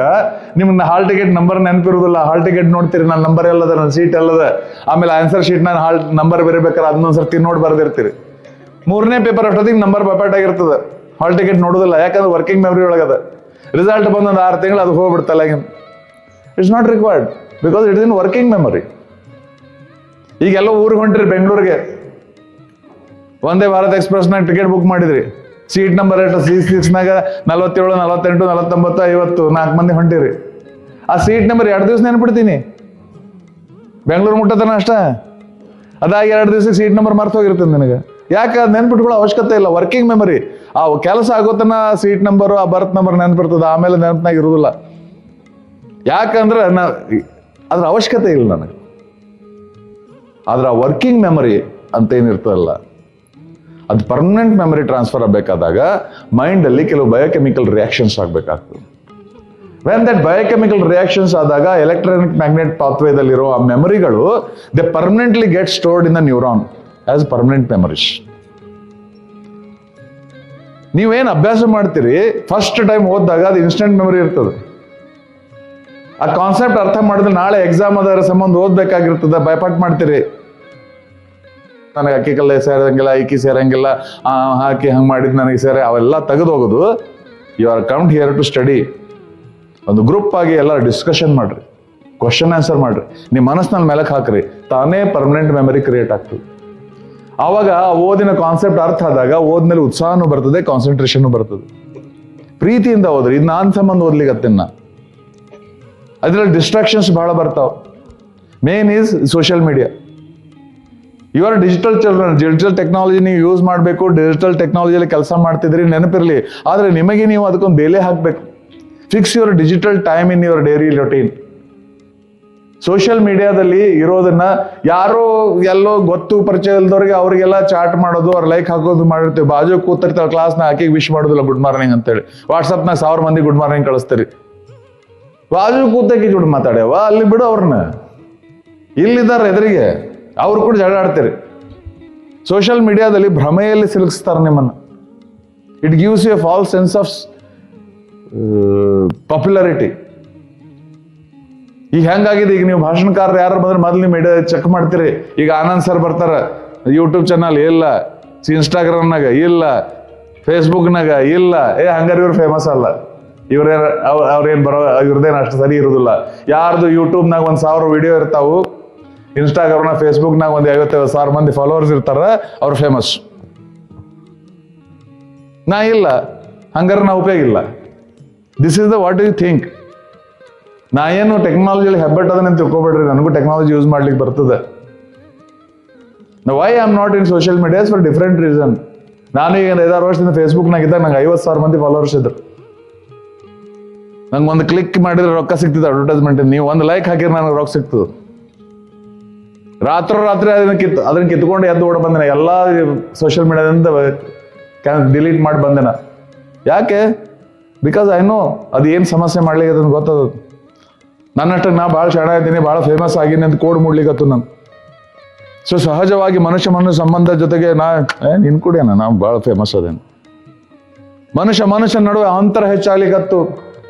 ನಿಮ್ಗೆ ಹಾಲ್ ಟಿಕೆಟ್ ನಂಬರ್ ನೆನಪಿರುವುದಿಲ್ಲ. ಹಾಲ್ ಟಿಕೆಟ್ ನೋಡ್ತೀರಿ, ನನ್ನ ನಂಬರ್ ಎಲ್ಲದ, ನನ್ನ ಸೀಟ್ ಎಲ್ಲದ, ಆಮೇಲೆ ಆನ್ಸರ್ ಶೀಟ್ ನಾನು ಹಾಲ್ ನಂಬರ್ ಬರೀಬೇಕಾದ್ರೆ ಅದನ್ನೊಂದು ಸರ್ತಿ ನೋಡಿ ಬರ್ದಿರ್ತೀರಿ. 3ನೇ ಪೇಪರ್ ಅಷ್ಟೊತ್ತಿಗೆ ನಂಬರ್ ಬಪಾಟ್ ಆಗಿರ್ತದೆ, ಹಾಲ್ ಟಿಕೆಟ್ ನೋಡೋದಿಲ್ಲ. ಯಾಕಂದ್ರೆ ವರ್ಕಿಂಗ್ ಮೆಮೊರಿ ಒಳಗದ. ರಿಸಲ್ಟ್ ಬಂದೊಂದು 6 ತಿಂಗಳು ಅದು ಹೋಗ್ಬಿಡ್ತಲ್ಲ. It's not required because it is in working memory. ಈಗೆಲ್ಲ ಊರಿಗೆ ಹೊಂಟ್ರಿ, ಬೆಂಗಳೂರಿಗೆ ವಂದೇ ಭಾರತ್ ಎಕ್ಸ್ಪ್ರೆಸ್ನಾಗ ಟಿಕೆಟ್ ಬುಕ್ ಮಾಡಿದ್ರಿ, ಸೀಟ್ ನಂಬರ್ ಎಷ್ಟು C6ನಾಗ 47, 48, 49, 50 4 ಮಂದಿ ಹೊಂಟಿರಿ. ಆ ಸೀಟ್ ನಂಬರ್ 2 ದಿವಸ ನೆನ್ಪಿಡ್ತೀನಿ, ಬೆಂಗಳೂರು ಮುಟ್ಟತನ ಅಷ್ಟ. ಅದಾಗಿ 2 ದಿವಸಕ್ಕೆ ಸೀಟ್ ನಂಬರ್ ಮರ್ತು ಹೋಗಿರ್ತದೆ ನನಗೆ. ಯಾಕೆ ಅದು ನೆನ್ಪಿಟ್ಕೊಳ್ಳೋ ಅವಶ್ಯಕತೆ ಇಲ್ಲ. Working memory. ಆ ಕೆಲಸ ಆಗೋತನ ಸೀಟ್ ನಂಬರು, ಆ ಬರ್ತ್ ನಂಬರ್ ನೆನ್ಪಿರ್ತದೆ, ಆಮೇಲೆ ನೆನಪಿನಾಗ ಇರುವುದಿಲ್ಲ. ಯಾಕಂದ್ರೆ ಅದ್ರ ಅವಶ್ಯಕತೆ ಇಲ್ಲ ನನಗೆ. ಆದ್ರೆ ಆ ವರ್ಕಿಂಗ್ ಮೆಮರಿ ಅಂತ ಏನಿರ್ತದಲ್ಲ, ಅದು ಪರ್ಮನೆಂಟ್ ಮೆಮರಿ ಟ್ರಾನ್ಸ್ಫರ್ ಆಗಬೇಕಾದಾಗ ಮೈಂಡಲ್ಲಿ ಕೆಲವು ಬಯೋಕೆಮಿಕಲ್ ರಿಯಾಕ್ಷನ್ಸ್ ಆಗಬೇಕಾಗ್ತದೆ. ವೆನ್ ದಟ್ ಬಯೋಕೆಮಿಕಲ್ ರಿಯಾಕ್ಷನ್ಸ್ ಆದಾಗ ಎಲೆಕ್ಟ್ರಾನಿಕ್ ಮ್ಯಾಗ್ನೆಟ್ ಪಾತ್ವೇದಲ್ಲಿರೋ ಆ ಮೆಮರಿಗಳು they permanently get stored in the neuron as permanent memories. ನೀವೇನು ಅಭ್ಯಾಸ ಮಾಡ್ತೀರಿ ಫಸ್ಟ್ ಟೈಮ್ ಓದಿದಾಗ ಅದು ಇನ್ಸ್ಟೆಂಟ್ ಮೆಮರಿ ಇರ್ತದೆ. ಆ ಕಾನ್ಸೆಪ್ಟ್ ಅರ್ಥ ಮಾಡಿದ್ರೆ ನಾಳೆ ಎಕ್ಸಾಮ್ ಅದರ ಸಂಬಂಧ ಓದ್ಬೇಕಾಗಿರ್ತದೆ, ಭಯಪಟ್ಟು ಮಾಡ್ತೀರಿ. ನನಗೆ ಅಕ್ಕಿ ಕಲ್ಲ ಸೇರಂಗಿಲ್ಲ, ಐಕಿ ಸೇರಂಗಿಲ್ಲ, ಹಾಕಿ ಹಂಗೆ ಮಾಡಿದ್ ನನಗೆ ಸೇರೆ, ಅವೆಲ್ಲ ತೆಗೆದು ಹೋಗೋದು. You are comed here to study. ಒಂದು ಗ್ರೂಪ್ ಆಗಿ ಎಲ್ಲ ಡಿಸ್ಕಷನ್ ಮಾಡ್ರಿ, ಕ್ವಶನ್ ಆನ್ಸರ್ ಮಾಡ್ರಿ, ನಿಮ್ಮ ಮನಸ್ಸಿನಲ್ಲಿ ಮೆಲಕ್ ಹಾಕ್ರಿ, ತಾನೇ ಪರ್ಮನೆಂಟ್ ಮೆಮರಿ ಕ್ರಿಯೇಟ್ ಆಗ್ತದೆ. ಆವಾಗ ಓದಿನ ಕಾನ್ಸೆಪ್ಟ್ ಅರ್ಥ ಆದಾಗ ಓದ್ಮೇಲೆ ಉತ್ಸಾಹನೂ ಬರ್ತದೆ, ಕಾನ್ಸಂಟ್ರೇಷನ್ ಬರ್ತದೆ. ಪ್ರೀತಿಯಿಂದ ಓದ್ರಿ. ಇದು ನಾನು ಸಂಬಂಧ ಓದ್ಲಿಕ್ಕತ್ತೇನ, ಅದ್ರಲ್ಲಿ ಡಿಸ್ಟ್ರಾಕ್ಷನ್ಸ್ ಬಹಳ ಬರ್ತಾವ. Main is social media. ಇವರ ಡಿಜಿಟಲ್ ಚಿಲ್ಡ್ರನ್, ಡಿಜಿಟಲ್ ಟೆಕ್ನಾಲಜಿ ನೀವು ಯೂಸ್ ಮಾಡಬೇಕು. ಡಿಜಿಟಲ್ ಟೆಕ್ನಾಲಜಿಯಲ್ಲಿ ಕೆಲಸ ಮಾಡ್ತಿದ್ರಿ ನೆನಪಿರಲಿ, ಆದರೆ ನಿಮಗೆ ನೀವು ಅದಕ್ಕೊಂದು ಬೆಲೆ ಹಾಕಬೇಕು. Fix your digital time in your dairy routine. Social ಮೀಡಿಯಾದಲ್ಲಿ ಇರೋದನ್ನ ಯಾರೋ ಎಲ್ಲೋ ಗೊತ್ತು ಪರಿಚಯ ಇಲ್ದವ್ರಿಗೆ ಅವರಿಗೆಲ್ಲ ಚಾಟ್ ಮಾಡೋದು, ಅವ್ರ ಲೈಕ್ ಹಾಕೋದು ಮಾಡಿರ್ತೀವಿ. ಬಾಜು ಕೂತಿರ್ತಾಳೆ ಕ್ಲಾಸ್ನ, ಆಕೆಗೆ ವಿಶ್ ಮಾಡೋದಿಲ್ಲ ಗುಡ್ ಮಾರ್ನಿಂಗ್ ಅಂತೇಳಿ. ವಾಟ್ಸಪ್ನಾಗ 1000 ಮಂದಿ ಗುಡ್ ಮಾರ್ನಿಂಗ್ ಕಳಿಸ್ತೀರಿ. ಬಾಜು ಕೂತಕ್ಕೆ ಜೋಡಿ ಮಾತಾಡ್ಯಾವ, ಅಲ್ಲಿ ಬಿಡು ಅವ್ರನ್ನ. ಇಲ್ಲಿದ್ದಾರೆ ಎದುರಿಗೆ, ಅವ್ರು ಕೂಡ ಜಗಳ ಆಡ್ತೀರಿ. ಸೋಷಿಯಲ್ ಮೀಡಿಯಾದಲ್ಲಿ ಭ್ರಮೆಯಲ್ಲಿ ಸಿಲುಕಿಸ್ತಾರೆ ನಿಮ್ಮನ್ನು. It gives you a false sense of popularity. ಈಗ ಹೆಂಗಾಗಿದೆ, ಈಗ ನೀವು ಭಾಷಣಕಾರರು ಯಾರು ಬಂದ್ರೆ ಮೊದಲು ನೀವು ಮೀಡಿಯಾ ಚೆಕ್ ಮಾಡ್ತೀರಿ. ಈಗ ಆನಂದ್ ಸರ್ ಬರ್ತಾರ, ಯೂಟ್ಯೂಬ್ ಚಾನಲ್ ಇಲ್ಲ, ಇನ್ಸ್ಟಾಗ್ರಾಮ್ನಾಗ ಇಲ್ಲ, ಫೇಸ್ಬುಕ್ನಾಗ ಇಲ್ಲ. ಹಂಗಾರೆ ಇವ್ರು ಫೇಮಸ್ ಅಲ್ಲ, ಅವ್ರೇನು ಬರೋ ಇವ್ರದೇನು ಅಷ್ಟು ಸರಿ ಇರುದಿಲ್ಲ. ಯಾರ್ದು ಯೂಟ್ಯೂಬ್ನಾಗ 1000 ವಿಡಿಯೋ ಇರ್ತಾವು, ಇನ್ಸ್ಟಾಗ್ರಾಮ್ನಾಗ ಫೇಸ್ಬುಕ್ನಾಗ 50,000 ಮಂದಿ ಫಾಲೋವರ್ಸ್ ಇರ್ತಾರ, ಅವ್ರು ಫೇಮಸ್. ನಾ ಇಲ್ಲ, ಹಂಗಾರೆ ನಾ ಉಪಯೋಗ ಇಲ್ಲ. This is the what you think. ನಾ ಏನು ಟೆಕ್ನಾಲಜಿಯಲ್ಲಿ ಹೆಬ್ಬೆಟ್ ಅದನ್ನ ತಿಳ್ಕೊಬೇಡ್ರಿ, ನನಗೂ ಟೆಕ್ನಾಲಜಿ ಯೂಸ್ ಮಾಡ್ಲಿಕ್ಕೆ ಬರ್ತದೆ. Why I am not in social medias for different reason. ನಾನು ಈಗ 5-6 ವರ್ಷದಿಂದ ಫೇಸ್ಬುಕ್ನಾಗ ಇದ್ದಾಗ ನಂಗೆ 50,000 ಮಂದಿ ಫಾಲೋವರ್ಸ್ ಇದ್ರು. ನಂಗೆ ಒಂದು ಕ್ಲಿಕ್ ಮಾಡಿದ್ರೆ ರೊಕ್ಕ ಸಿಗ್ತಿದೆ ಅಡ್ವರ್ಟೈಸ್ಮೆಂಟ್. ನೀವು ಒಂದು ಲೈಕ್ ಹಾಕಿದ್ರೆ ನನಗೆ ರೊಕ್ಕ ಸಿಗ್ತದೆ. ರಾತ್ರಿ ಅದನ್ನ ಕಿತ್ಕೊಂಡು ಎದ್ದು ಓಡ ಬಂದೇನ, ಎಲ್ಲ ಸೋಷಿಯಲ್ ಮೀಡಿಯಾದಿಂದ ಡಿಲೀಟ್ ಮಾಡಿ ಬಂದೇನ. ಯಾಕೆ? ಬಿಕಾಸ್ ಐ ನೋ ಅದು ಏನು ಸಮಸ್ಯೆ ಮಾಡ್ಲಿಕ್ಕೆ ಅದನ್ನು ಗೊತ್ತದ. ನನ್ನಷ್ಟಕ್ಕೆ ನಾ ಭಾಳ ಶಾಣ ಇದ್ದೀನಿ, ಭಾಳ ಫೇಮಸ್ ಆಗೀನಿ ಅಂತ ಕೋಡ್ ಮೂಡ್ಲಿಕ್ಕತ್ತು ನಾನು. ಸೊ ಸಹಜವಾಗಿ ಮನುಷ್ಯ ಸಂಬಂಧ ಜೊತೆಗೆ ನಿನ್ ಕೂಡೇನ ನಾವು ಭಾಳ ಫೇಮಸ್ ಅದೇನು. ಮನುಷ್ಯ ನಡುವೆ ಅಂತರ ಹೆಚ್ಚಾಗ್ಲಿಕ್ಕತ್ತು.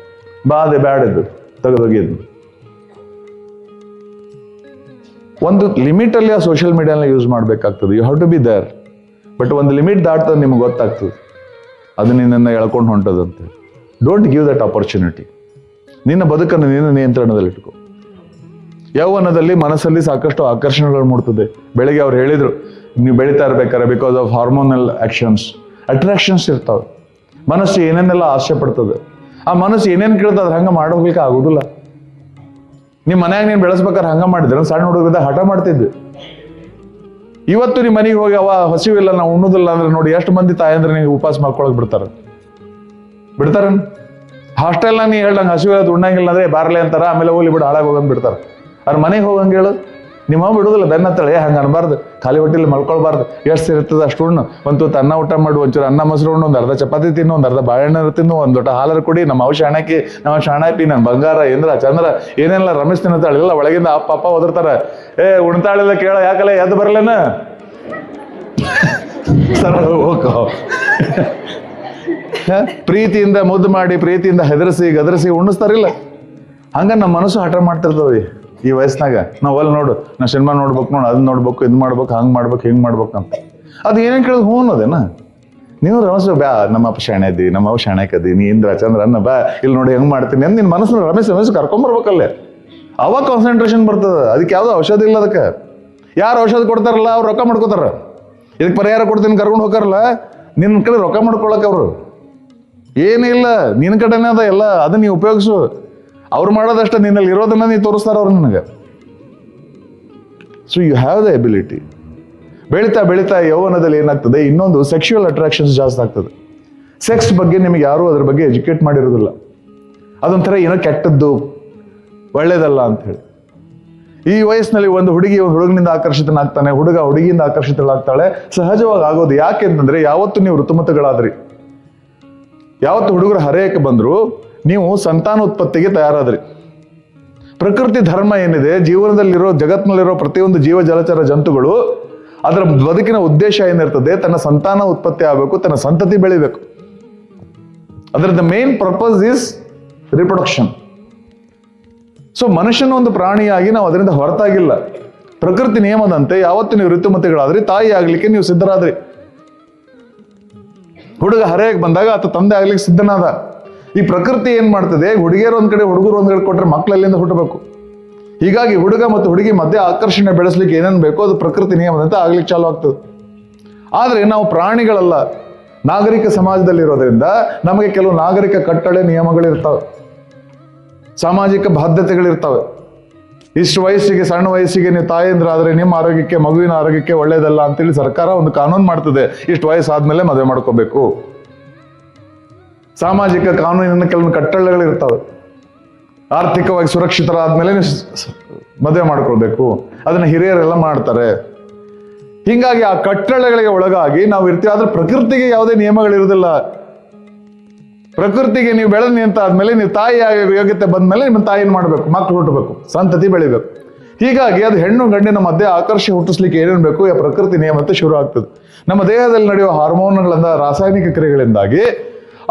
ಬಾದೆ ಬ್ಯಾಡಿದ್ದು ತೆಗೆದೋಗಿದ್ದು. ಒಂದು ಲಿಮಿಟಲ್ಲಿ ಆ ಸೋಷಿಯಲ್ ಮೀಡಿಯಾನ ಯೂಸ್ ಮಾಡಬೇಕಾಗ್ತದೆ. You have to be there. But ಒಂದು ಲಿಮಿಟ್ ದಾಟ್ತದೆ, ನಿಮ್ಗೆ ಗೊತ್ತಾಗ್ತದೆ ಅದು ನಿನ್ನನ್ನು ಎಳ್ಕೊಂಡು ಹೊಂಟದಂತೆ. Don't give that opportunity. ನಿನ್ನ ಬದುಕನ್ನು ನಿನ್ನ ನಿಯಂತ್ರಣದಲ್ಲಿಟ್ಕೋ. ಯೌವನದಲ್ಲಿ ಮನಸ್ಸಲ್ಲಿ ಸಾಕಷ್ಟು ಆಕರ್ಷಣೆಗಳು ಮೂಡ್ತದೆ. ಬೆಳಿಗ್ಗೆ ಅವ್ರು ಹೇಳಿದ್ರು, ನೀವು ಬೆಳೀತಾ ಇರ್ಬೇಕಾರೆ because of hormonal actions, attractions ಇರ್ತಾವೆ. ಮನಸ್ಸು ಏನೇನೆಲ್ಲ ಆಸೆ ಪಡ್ತದೆ. ಆ ಮನಸ್ಸು ಏನೇನು ಕೇಳ್ತದೆ ಅದ್ರ ಹಂಗೆ ಮಾಡೋಗ್ಲಿಕ್ಕೆ ಆಗೋದಿಲ್ಲ. ನಿಮ್ಮ ಮನ್ಯಾಗ ನೀನು ಬೆಳೆಸ್ಬೇಕಾದ್ರೆ ಹಂಗ ಮಾಡಿದ್ರೆ ಸಣ್ಣ ಹುಡುಗದ ಹಠ ಮಾಡ್ತಿದ್ದೆ. ಇವತ್ತು ನಿಮ್ಮ ಮನೆಗೆ ಹೋಗಿ ಅವ ಹಸಿವಿಲ್ಲ, ನಾವು ಉಣ್ಣೋದಿಲ್ಲ ಅಂದ್ರೆ ನೋಡಿ ಎಷ್ಟು ಮಂದಿ ತಾಯಂದ್ರೆ ನೀವು ಉಪವಾಸ ಮಾಡ್ಕೊಳಕ್ ಬಿಡ್ತಾರ. ಹಾಸ್ಟೆಲ್ನ ನೀ ಹೇಳ್ದಂಗೆ ಹಸಿವಿಲ್ಲ ಉಣ್ಣಂಗಿಲ್ಲ ಅಂದ್ರೆ ಬಾರ್ಲೆ ಅಂತಾರ, ಆಮೇಲೆ ಹೋಗ್ಲಿ ಬಿಡು ಹಾಳಾಗಿ ಹೋಗಂದ್ ಬಿಡ್ತಾರ. ಅವ್ರ ಮನೆಗೆ ಹೋಗಂಗೆ ಹೇಳು, ನಿಮ್ಮ ಬಿಡುದಿಲ್ಲ ಬೆನ್ನತ್ತಳೆ, ಹಂಗೆ ಅನ್ಬಾರ್ದು, ಖಾಲಿ ಹೊಟ್ಟೆಲಿ ಮಲ್ಕೊಳ್ಬಾರ್ದು, ಎಷ್ಟು ಸೇರ್ತದೆ ಅಷ್ಟು ಉಣ್ಣು, ಒಂದು ತುತ್ತು ಅನ್ನ ಊಟ ಮಾಡು, ಒಂಚೂರು ಅನ್ನ ಮೊಸರು ಉಣ್ಣು, ಒಂದು ಅರ್ಧ ಚಪಾತಿ ತಿನ್ನು, ಒಂದು ಅರ್ಧ ಬಾಳೆಹಣ್ಣು ತಿನ್ನು, ಒಂದು ಲೋಟ ಹಾಲರು ಕುಡಿ, ನಮ್ಮ ಅವ ಶಾಣಕಿ, ನಮ್ಮ ಶಾಣಾಪಿ, ನನ್ನ ಬಂಗಾರ, ಇಂದ್ರ ಚಂದ್ರ, ಏನೆಲ್ಲ ರಮೇಶ್ ತಿನ್ನತಾಳೆ, ಎಲ್ಲ ಒಳಗಿಂದ ಅಪ್ಪ ಒದರ್ತಾರ. ಉಣ್ತಾಳಿಲ್ಲ ಕೇಳ, ಯಾಕಲ್ಲ ಎದ್ದು ಬರಲೇನ ಸರ ಹೋಗೋ. ಪ್ರೀತಿಯಿಂದ ಮುದ್ದು ಮಾಡಿ, ಪ್ರೀತಿಯಿಂದ ಹೆದರಿಸಿ ಗದರಿಸಿ ಉಣಿಸ್ತಾರಿಲ್ಲ. ಹಂಗ ನಮ್ಮ ಮನಸ್ಸು ಹಠ ಮಾಡ್ತಿರ್ತಾವೆ ಈ ವಯಸ್ಸಿನಾಗ. ನಾವು ಅಲ್ಲಿ ನೋಡು, ನಾ ಸಿನಿಮಾ ನೋಡ್ಬೇಕು, ನೋಡು ಅದನ್ನ ನೋಡ್ಬೇಕು, ಇದು ಮಾಡ್ಬೇಕು, ಹಂಗೆ ಮಾಡ್ಬೇಕು, ಹಿಂಗೆ ಮಾಡ್ಬೇಕು ಅಂತ. ಅದು ಏನೇನು ಕೇಳಿದ್ರು ಹ್ಞೂ ಅನ್ನೋದೇನ. ನೀವು ರಮೇಶ್ ಬ್ಯಾ ನಮ್ಮ ಅಪ್ಪ ಶಾಣೆ ಇದ್ದಿ, ನಮ್ಮ ಅವ್ ಶಾಣಕದಿ, ನೀ ಇಂದ್ರ ಚಂದ್ರ ಅನ್ನ ಬಾ ಇಲ್ಲಿ ನೋಡಿ ಹೆಂಗೆ ಮಾಡ್ತೀನಿ ಅಂತ ನಿನ್ನ ಮನಸ್ಸು ರಮೇಶ್ ಕರ್ಕೊಂಬರ್ಬೇಕಲ್ಲೇ. ಅವಾಗ ಕಾನ್ಸಂಟ್ರೇಷನ್ ಬರ್ತದೆ. ಅದಕ್ಕೆ ಯಾವುದೋ ಔಷಧ ಇಲ್ಲ. ಅದಕ್ಕೆ ಯಾರು ಔಷಧ ಕೊಡ್ತಾರಲ್ಲ ಅವ್ರು ರೊಕ್ಕ ಮಾಡ್ಕೋತಾರ. ಇದಕ್ಕೆ ಪರಿಹಾರ ಕೊಡ್ತೀನಿ ಕರ್ಕೊಂಡು ಹೋಗಾರಲ್ಲ, ನಿನ್ನ ಕಡೆ ರೊಕ್ಕ ಮಾಡ್ಕೊಳಕ್ಕೆ ಅವರು ಏನಿಲ್ಲ, ನಿನ್ನ ಕಡೆನೇ ಅದ ಎಲ್ಲ, ಅದನ್ನ ನೀವು ಉಪಯೋಗಿಸು. ಅವ್ರು ಮಾಡೋದಷ್ಟೇ, ನಿನ್ನಲ್ಲಿ ಇರೋದನ್ನ ನೀವು ತೋರಿಸ್ತಾರ ಅವ್ರು ನಿನಗೆ. So you have the ability. ಬೆಳೀತಾ ಬೆಳೀತಾ ಯೌವನದಲ್ಲಿ ಏನಾಗ್ತದೆ, ಇನ್ನೊಂದು ಸೆಕ್ಷುವಲ್ ಅಟ್ರಾಕ್ಷನ್ಸ್ ಜಾಸ್ತಿ ಆಗ್ತದೆ. ಸೆಕ್ಸ್ ಬಗ್ಗೆ ನಿಮಗೆ ಯಾರೂ ಅದ್ರ ಬಗ್ಗೆ ಎಜುಕೇಟ್ ಮಾಡಿರೋದಿಲ್ಲ. ಅದೊಂಥರ ಏನೋ ಕೆಟ್ಟದ್ದು, ಒಳ್ಳೇದಲ್ಲ ಅಂತ ಹೇಳಿ. ಈ ವಯಸ್ಸಿನಲ್ಲಿ ಒಂದು ಹುಡುಗಿ ಒಂದು ಹುಡುಗನಿಂದ ಆಕರ್ಷಿತನಾಗ್ತಾನೆ, ಹುಡುಗ ಹುಡುಗಿಯಿಂದ ಆಕರ್ಷಿತಳಾಗ್ತಾಳೆ. ಸಹಜವಾಗಿ ಆಗೋದು. ಯಾಕೆ ಅಂತಂದ್ರೆ, ಯಾವತ್ತು ನೀವು ಋತುಮತಗಳಾದ್ರಿ, ಯಾವತ್ತು ಹುಡುಗರು ಹರೆಯಕ್ಕೆ ಬಂದ್ರು, ನೀವು ಸಂತಾನೋತ್ಪತ್ತಿಗೆ ತಯಾರಾದ್ರಿ. ಪ್ರಕೃತಿ ಧರ್ಮ ಏನಿದೆ, ಜೀವನದಲ್ಲಿರೋ ಜಗತ್ತಿನಲ್ಲಿರೋ ಪ್ರತಿಯೊಂದು ಜೀವ ಜಲಚರ ಜಂತುಗಳು ಅದರ ಬದುಕಿನ ಉದ್ದೇಶ ಏನಿರ್ತದೆ, ತನ್ನ ಸಂತಾನ ಉತ್ಪತ್ತಿ ಆಗಬೇಕು, ತನ್ನ ಸಂತತಿ ಬೆಳಿಬೇಕು. ಅದರ main purpose is reproduction. So ಮನುಷ್ಯನ ಒಂದು ಪ್ರಾಣಿಯಾಗಿ ನಾವು ಅದರಿಂದ ಹೊರತಾಗಿಲ್ಲ. ಪ್ರಕೃತಿ ನಿಯಮದಂತೆ ಯಾವತ್ತು ನೀವು ಋತುಮತಿಗಳಾದ್ರಿ, ತಾಯಿ ಆಗ್ಲಿಕ್ಕೆ ನೀವು ಸಿದ್ಧರಾದ್ರಿ. ಹುಡುಗ ಹರೆಯಕ್ಕೆ ಬಂದಾಗ ಆತ ತಂದೆ ಆಗ್ಲಿಕ್ಕೆ ಸಿದ್ಧನಾದ. ಈ ಪ್ರಕೃತಿ ಏನ್ ಮಾಡ್ತದೆ, ಹುಡುಗಿಯರು ಒಂದ್ ಕಡೆ ಹುಡುಗರು ಒಂದ್ ಕಡೆ ಕೊಟ್ರೆ ಮಕ್ಳು ಎಲ್ಲಿಂದ ಹುಟ್ಟಬೇಕು. ಹೀಗಾಗಿ ಹುಡುಗ ಮತ್ತು ಹುಡುಗಿ ಮಧ್ಯೆ ಆಕರ್ಷಣೆ ಬೆಳೆಸ್ಲಿಕ್ಕೆ ಏನೇನು ಬೇಕೋ ಅದು ಪ್ರಕೃತಿ ನಿಯಮದಂತೆ ಆಗ್ಲಿಕ್ಕೆ ಚಾಲು ಆಗ್ತದೆ. ಆದ್ರೆ ನಾವು ಪ್ರಾಣಿಗಳಲ್ಲ, ನಾಗರಿಕ ಸಮಾಜದಲ್ಲಿರೋದ್ರಿಂದ ನಮಗೆ ಕೆಲವು ನಾಗರಿಕ ಕಟ್ಟಳೆ ನಿಯಮಗಳಿರ್ತಾವೆ, ಸಾಮಾಜಿಕ ಬಾಧ್ಯತೆಗಳಿರ್ತವೆ. ಇಷ್ಟು ವಯಸ್ಸಿಗೆ, ಸಣ್ಣ ವಯಸ್ಸಿಗೆ ನೀವು ತಾಯಂದ್ರಾದ್ರೆ ನಿಮ್ಮ ಆರೋಗ್ಯಕ್ಕೆ, ಮಗುವಿನ ಆರೋಗ್ಯಕ್ಕೆ ಒಳ್ಳೇದಲ್ಲ ಅಂತೇಳಿ ಸರ್ಕಾರ ಒಂದು ಕಾನೂನು ಮಾಡ್ತದೆ. ಇಷ್ಟು ವಯಸ್ಸಾದ್ಮೇಲೆ ಮದುವೆ ಮಾಡ್ಕೋಬೇಕು. ಸಾಮಾಜಿಕ ಕಾನೂನಿನ ಕೆಲವೊಂದು ಕಟ್ಟಳೆಗಳಿರ್ತವೆ. ಆರ್ಥಿಕವಾಗಿ ಸುರಕ್ಷಿತರಾದ್ಮೇಲೆ ನೀವು ಮದುವೆ ಮಾಡ್ಕೊಳ್ಬೇಕು, ಅದನ್ನ ಹಿರಿಯರೆಲ್ಲ ಮಾಡ್ತಾರೆ. ಹೀಗಾಗಿ ಆ ಕಟ್ಟಳೆಗಳಿಗೆ ಒಳಗಾಗಿ ನಾವು ಇರ್ತೀವಿ. ಆದ್ರೆ ಪ್ರಕೃತಿಗೆ ಯಾವುದೇ ನಿಯಮಗಳಿರುವುದಿಲ್ಲ. ಪ್ರಕೃತಿಗೆ ನೀವು ಬೆಳೆದ ನಿಂತ ಆದ್ಮೇಲೆ, ನೀವು ತಾಯಿ ಯೋಗ್ಯತೆ ಬಂದ್ಮೇಲೆ ನಿಮ್ಮ ತಾಯಿನ ಮಾಡಬೇಕು, ಮಕ್ಕಳು ಹುಟ್ಟಬೇಕು, ಸಂತತಿ ಬೆಳಿಬೇಕು. ಹೀಗಾಗಿ ಅದು ಹೆಣ್ಣು ಗಂಡಿನ ಮಧ್ಯೆ ಆಕರ್ಷಣೆ ಹುಟ್ಟಿಸ್ಲಿಕ್ಕೆ ಏನೇನು ಬೇಕು, ಆ ಪ್ರಕೃತಿ ನಿಯಮತೆ ಶುರು ಆಗ್ತದೆ. ನಮ್ಮ ದೇಹದಲ್ಲಿ ನಡೆಯುವ ಹಾರ್ಮೋನ್ಗಳಿಂದ, ರಾಸಾಯನಿಕ ಕ್ರಿಯೆಗಳಿಂದಾಗಿ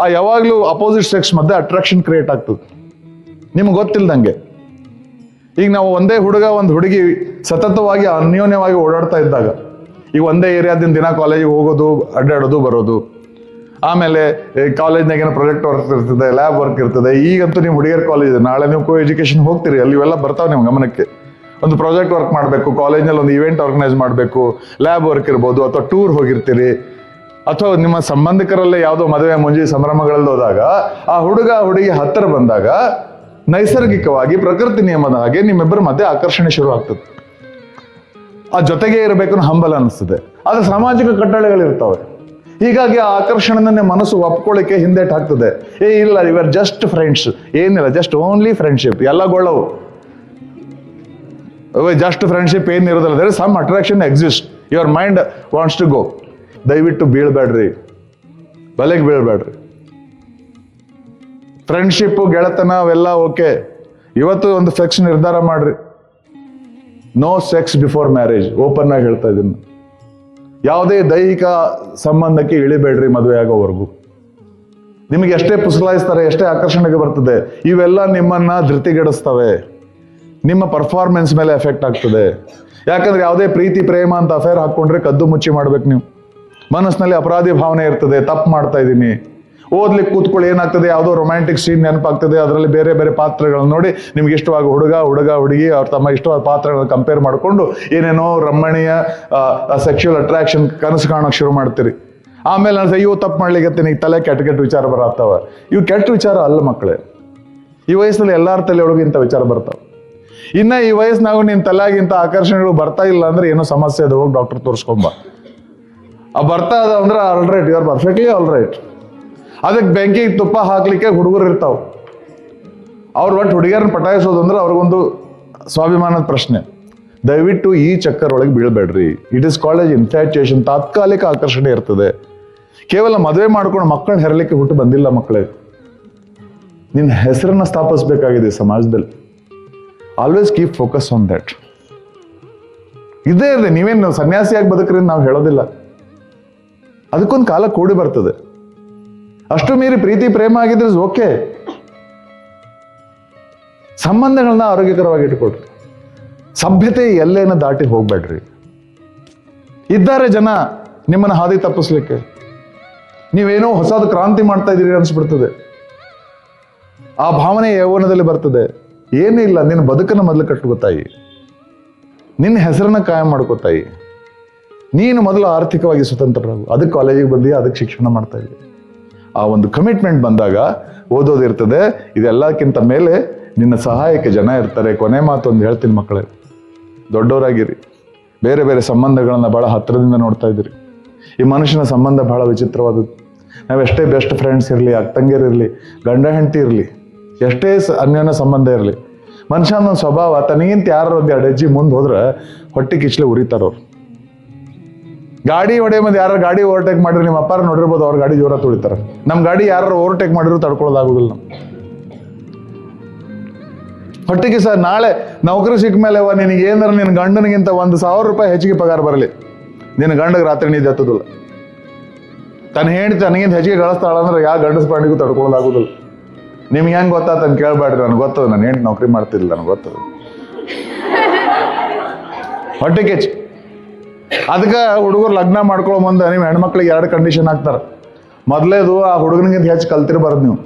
ಆ ಯಾವಾಗಲೂ ಅಪೋಸಿಟ್ ಸೆಕ್ಸ್ ಮಧ್ಯೆ ಅಟ್ರಾಕ್ಷನ್ ಕ್ರಿಯೇಟ್ ಆಗ್ತದೆ. ನಿಮ್ಗೆ ಗೊತ್ತಿಲ್ದಂಗೆ ಈಗ ನಾವು ಒಂದೇ ಹುಡುಗ ಒಂದು ಹುಡುಗಿ ಸತತವಾಗಿ ಅನ್ಯೋನ್ಯವಾಗಿ ಓಡಾಡ್ತಾ ಇದ್ದಾಗ, ಈಗ ಒಂದೇ ಏರಿಯಾದಿಂದ ದಿನ ಕಾಲೇಜಿಗೆ ಹೋಗೋದು, ಅಡ್ಡಾಡೋದು, ಬರೋದು, ಆಮೇಲೆ ಕಾಲೇಜ್ನಾಗ ಏನೋ ಪ್ರಾಜೆಕ್ಟ್ ವರ್ಕ್ ಇರ್ತದೆ, ಲ್ಯಾಬ್ ವರ್ಕ್ ಇರ್ತದೆ. ಈಗಂತೂ ನೀವು ಹುಡುಗಿಯರ್ ಕಾಲೇಜ್, ನಾಳೆ ನೀವು ಕೋ ಎಜುಕೇಶನ್ ಹೋಗ್ತೀರಿ, ಅಲ್ಲಿ ಇವೆಲ್ಲ ಬರ್ತಾವೆ ನಿಮ್ಮ ಗಮನಕ್ಕೆ. ಒಂದು ಪ್ರಾಜೆಕ್ಟ್ ವರ್ಕ್ ಮಾಡಬೇಕು, ಕಾಲೇಜ್ನಲ್ಲಿ ಒಂದು ಇವೆಂಟ್ ಆರ್ಗನೈಸ್ ಮಾಡಬೇಕು, ಲ್ಯಾಬ್ ವರ್ಕ್ ಇರ್ಬೋದು, ಅಥವಾ ಟೂರ್ ಹೋಗಿರ್ತೀರಿ, ಅಥವಾ ನಿಮ್ಮ ಸಂಬಂಧಿಕರಲ್ಲೇ ಯಾವುದೋ ಮದುವೆ ಮುಂಜಿ ಸಂಭ್ರಮಗಳಲ್ಲಿ ಹೋದಾಗ ಆ ಹುಡುಗ ಹುಡುಗಿ ಹತ್ತಿರ ಬಂದಾಗ ನೈಸರ್ಗಿಕವಾಗಿ ಪ್ರಕೃತಿ ನಿಯಮದ ಹಾಗೆ ನಿಮ್ಮಿಬ್ಬರ ಮಧ್ಯೆ ಆಕರ್ಷಣೆ ಶುರು ಆಗ್ತದೆ. ಆ ಜೊತೆಗೆ ಇರಬೇಕು ಅನ್ನೋ ಹಂಬಲ ಅನಿಸ್ತದೆ. ಆದ್ರೆ ಸಾಮಾಜಿಕ ಕಟ್ಟಳೆಗಳಿರ್ತವೆ. ಹೀಗಾಗಿ ಆ ಆಕರ್ಷಣೆಯನ್ನೇ ಮನಸ್ಸು ಒಪ್ಕೊಳ್ಳಿಕ್ಕೆ ಹಿಂದೇಟ್ ಹಾಕ್ತದೆ. ಇಲ್ಲ, ಇವರ್ ಜಸ್ಟ್ ಫ್ರೆಂಡ್ಸ್, ಏನಿಲ್ಲ, ಜಸ್ಟ್ ಓನ್ಲಿ ಫ್ರೆಂಡ್ಶಿಪ್, ಎಲ್ಲ ಗೊಳ್ಳವು. ಜಸ್ಟ್ ಫ್ರೆಂಡ್ಶಿಪ್ ಏನಿರೋದಿಲ್ಲ, there is some attraction exist, your mind wants to go. ದಯವಿಟ್ಟು ಬೀಳ್ಬೇಡ್ರಿ, ಬಲೆಗೆ ಬೀಳ್ಬೇಡ್ರಿ. ಫ್ರೆಂಡ್ಶಿಪ್, ಗೆಳೆತನ ಅವೆಲ್ಲ ಓಕೆ. ಇವತ್ತು ಒಂದು ಸೆಕ್ಸ್ ನಿರ್ಧಾರ ಮಾಡ್ರಿ, no sex before marriage. Open ಆಗಿ ಹೇಳ್ತಾ ಇದ್ದೀನಿ. ಯಾವುದೇ ದೈಹಿಕ ಸಂಬಂಧಕ್ಕೆ ಇಳಿಬೇಡ್ರಿ ಮದುವೆ ಆಗೋವರೆಗೂ. ನಿಮಗೆ ಎಷ್ಟೇ ಪುಸಲಾಯಿಸ್ತಾರೆ, ಎಷ್ಟೇ ಆಕರ್ಷಣೆಗೆ ಬರ್ತದೆ, ಇವೆಲ್ಲ ನಿಮ್ಮನ್ನ ಧೃತಿಗೆಡಿಸ್ತವೆ, ನಿಮ್ಮ ಪರ್ಫಾರ್ಮೆನ್ಸ್ ಮೇಲೆ ಎಫೆಕ್ಟ್ ಆಗ್ತದೆ. ಯಾಕಂದ್ರೆ ಯಾವುದೇ ಪ್ರೀತಿ ಪ್ರೇಮ ಅಂತ ಅಫೇರ್ ಹಾಕೊಂಡ್ರೆ ಕದ್ದು ಮುಚ್ಚಿ ಮಾಡ್ಬೇಕು ನೀವು. ಮನಸ್ಸಿನಲ್ಲಿ ಅಪರಾಧಿ ಭಾವನೆ ಇರ್ತದೆ, ತಪ್ಪು ಮಾಡ್ತಾ ಇದ್ದೀನಿ. ಓದ್ಲಿಕ್ಕೆ ಕೂತ್ಕೊಳ್ಳಿ, ಏನಾಗ್ತದೆ, ಯಾವುದೋ ರೊಮ್ಯಾಂಟಿಕ್ ಸೀನ್ ನೆನಪಾಗ್ತದೆ, ಅದರಲ್ಲಿ ಬೇರೆ ಬೇರೆ ಪಾತ್ರಗಳನ್ನು ನೋಡಿ ನಿಮ್ಗೆ ಇಷ್ಟವಾಗ ಹುಡುಗ ಹುಡುಗಿ ಅವ್ರ ತಮ್ಮ ಇಷ್ಟವಾದ ಪಾತ್ರಗಳನ್ನು ಕಂಪೇರ್ ಮಾಡಿಕೊಂಡು ಏನೇನೋ ರಮಣೀಯ ಸೆಕ್ಷುವಲ್ ಅಟ್ರಾಕ್ಷನ್ ಕನಸು ಕಾಣೋಕೆ ಶುರು ಮಾಡ್ತೀರಿ. ಆಮೇಲೆ ನಾನು ಇವು ತಪ್ಪು ಮಾಡ್ಲಿಕ್ಕೆ ಈಗ ತಲೆ ಕೆಟ್ಟ ಕೆಟ್ಟ ವಿಚಾರ ಬರತ್ತವ. ಇವು ಕೆಟ್ಟ ವಿಚಾರ ಅಲ್ಲ ಮಕ್ಕಳೇ. ಈ ವಯಸ್ಸಲ್ಲಿ ಎಲ್ಲಾರ ತಲೆ ಒಳಗೆ ಇಂಥ ವಿಚಾರ ಬರ್ತಾವೆ. ಇನ್ನ ಈ ವಯಸ್ಸಿನಾಗ ನಿನ್ನ ತಲೆಯಾಗಿಂತ ಆಕರ್ಷಣೆಗಳು ಬರ್ತಾ ಇಲ್ಲ ಅಂದ್ರೆ ಏನೋ ಸಮಸ್ಯೆ ಅದು, ಹೋಗಿ ಡಾಕ್ಟರ್ ತೋರಿಸ್ಕೊಂಬ. ಆ ಬರ್ತಾ ಅದ ಅಂದ್ರೆ all right, you are perfectly all right. ಅದಕ್ಕೆ ಬೆಂಕಿಗೆ ತುಪ್ಪ ಹಾಕ್ಲಿಕ್ಕೆ ಹುಡುಗರು ಇರ್ತಾವ. ಅವ್ರು ಒಟ್ಟು ಹುಡುಗಿಯರನ್ನ ಪಟಾಯಿಸೋದು ಅಂದ್ರೆ ಅವ್ರಿಗೊಂದು ಸ್ವಾಭಿಮಾನದ ಪ್ರಶ್ನೆ. ದಯವಿಟ್ಟು ಈ ಚಕ್ಕರ್ ಒಳಗೆ ಬೀಳ್ಬೇಡ್ರಿ. It is called infatuation. ತಾತ್ಕಾಲಿಕ ಆಕರ್ಷಣೆ ಇರ್ತದೆ. ಕೇವಲ ಮದುವೆ ಮಾಡ್ಕೊಂಡು ಮಕ್ಕಳನ್ನ ಹೆರಲಿಕ್ಕೆ ಹುಟ್ಟು ಬಂದಿಲ್ಲ ಮಕ್ಕಳೇ. ನಿನ್ನ ಹೆಸರನ್ನ ಸ್ಥಾಪಿಸಬೇಕಾಗಿದೆ ಸಮಾಜದಲ್ಲಿ. Always keep focus on that. ಇದೇ ಇದೆ. ನೀವೇನು ಸನ್ಯಾಸಿಯಾಗಿ ಬದುಕ್ರಿ ನಾವು ಹೇಳೋದಿಲ್ಲ. ಅದಕ್ಕೊಂದು ಕಾಲ ಕೂಡಿ ಬರ್ತದೆ. ಅಷ್ಟು ಮೀರಿ ಪ್ರೀತಿ ಪ್ರೇಮ ಆಗಿದ್ರೆ ಓಕೆ. ಸಂಬಂಧಗಳನ್ನ ಆರೋಗ್ಯಕರವಾಗಿ ಇಟ್ಕೊಳ್ರಿ. ಸಭ್ಯತೆ ಎಲ್ಲೇನ ದಾಟಿ ಹೋಗ್ಬೇಡ್ರಿ. ಇದ್ದಾರೆ ಜನ ನಿಮ್ಮನ್ನ ಹಾದಿ ತಪ್ಪಿಸ್ಲಿಕ್ಕೆ. ನೀವೇನೋ ಹೊಸದು ಕ್ರಾಂತಿ ಮಾಡ್ತಾ ಇದೀರಿ ಅನ್ಸ್ಬಿಡ್ತದೆ. ಆ ಭಾವನೆ ಯೌವನದಲ್ಲಿ ಬರ್ತದೆ. ಏನೂ ಇಲ್ಲ, ನಿನ್ನ ಬದುಕನ್ನ ಮೊದಲು ಕಟ್ಕೋತಾಯಿ, ನಿನ್ನ ಹೆಸರನ್ನ ಕಾಯಂ ಮಾಡ್ಕೋತಾಯಿ. ನೀನು ಮೊದಲು ಆರ್ಥಿಕವಾಗಿ ಸ್ವತಂತ್ರರಾಗು. ಅದಕ್ಕೆ ಕಾಲೇಜಿಗೆ ಬಂದು ಅದಕ್ಕೆ ಶಿಕ್ಷಣ ಮಾಡ್ತಾ ಇದ್ವಿ. ಆ ಒಂದು ಕಮಿಟ್ಮೆಂಟ್ ಬಂದಾಗ ಓದೋದಿರ್ತದೆ. ಇದೆಲ್ಲಕ್ಕಿಂತ ಮೇಲೆ ನಿನ್ನ ಸಹಾಯಕ್ಕೆ ಜನ ಇರ್ತಾರೆ. ಕೊನೆ ಮಾತು ಒಂದು ಹೇಳ್ತೀನಿ ಮಕ್ಕಳೇ, ದೊಡ್ಡವರಾಗಿರಿ. ಬೇರೆ ಬೇರೆ ಸಂಬಂಧಗಳನ್ನ ಬಹಳ ಹತ್ತಿರದಿಂದ ನೋಡ್ತಾ ಇದ್ದೀರಿ. ಈ ಮನುಷ್ಯನ ಸಂಬಂಧ ಬಹಳ ವಿಚಿತ್ರವಾದದ್ದು. ನಾವು ಎಷ್ಟೇ ಬೆಸ್ಟ್ ಫ್ರೆಂಡ್ಸ್ ಇರಲಿ, ಅಕ್ಕಂಗಿರಿರಲಿ, ಗಂಡ ಹೆಂಡತಿ ಇರಲಿ, ಎಷ್ಟೇ ಅನ್ಯೋನ್ಯ ಸಂಬಂಧ ಇರಲಿ, ಮನುಷ್ಯನ ಸ್ವಭಾವ ತನಗಿಂತ ಯಾರು ಒಂದು 2 ಹೆಜ್ಜೆ ಮುಂದೆ ಹೋದ್ರೆ ಹೊಟ್ಟೆ ಕಿಚ್ಲೆ ಉರಿತಾರವ್ರು. ಗಾಡಿ ಹೊಡೆಯ ಮಂದಿ ಯಾರು ಗಾಡಿ ಓವರ್ಟೇಕ್ ಮಾಡಿದ್ರೆ ನಿಮ್ಮ ಅಪ್ಪಾರ ನೋಡಿರ್ಬೋದು, ಅವ್ರ ಗಾಡಿ ಜೋರ ತುಳಿತಾರೆ. ನಮ್ಮ ಗಾಡಿ ಯಾರು ಓವರ್ಟೇಕ್ ಮಾಡಿದ್ರು ತಡ್ಕೊಳ್ಳೋದಾಗುದಿಲ್ಲ. ನಾವು ಹೊಟ್ಟಿಗೆ ಸರ್ ನಾಳೆ ನೌಕರಿ ಸಿಕ್ಕ ಮೇಲೆ ನಿನಗೆ ಏನಾರ ನಿನ್ನ ಗಂಡನಿಗಿಂತ 1,000 ರೂಪಾಯಿ ಹೆಚ್ಚಿಗೆ ಪಗಾರ ಬರಲಿ, ನಿನ್ನ ಗಂಡಗೆ ರಾತ್ರಿ ನಿದ್ದೆ ಹತ್ತದಿಲ್ಲ. ತನ್ನ ಹೆಂಡತಿ ತನಗಿಂತ ಹೆಚ್ಚಿಗೆ ಗಳಿಸ್ತಾಳ ಅಂದ್ರೆ ಯಾವ ಗಂಡಸ ಪಾಂಡಿಗೂ ತಡ್ಕೊಳ್ಳೋದಾಗುದಿಲ್ಲ. ನಿಮ್ಗೆ ಹೆಂಗೆ ಗೊತ್ತಾತ ಅಂತ ಕೇಳಬೇಡ್ರಿ, ನನಗೆ ಗೊತ್ತದ. ನಾನು ಹೆಂಡತಿ ನೌಕರಿ ಮಾಡ್ತಿರ್ಲಿಲ್ಲ, ನನಗೆ ಗೊತ್ತದ. ಹೊಟ್ಟೆ ಕೆಚ್ಚು. ಅದಕ್ಕೆ ಹುಡುಗರು ಲಗ್ನ ಮಾಡ್ಕೊಳ್ಳೋ ಮುಂದೆ ನೀವು ಹೆಣ್ಮಕ್ಳಿಗೆ 2 ಕಂಡೀಷನ್ ಹಾಕ್ತಾರೆ. ಮೊದಲೇದು ಆ ಹುಡುಗನಿಗಿಂತ ಹೆಚ್ಚು ಕಲ್ತಿರಬಾರ್ದು ನೀವು.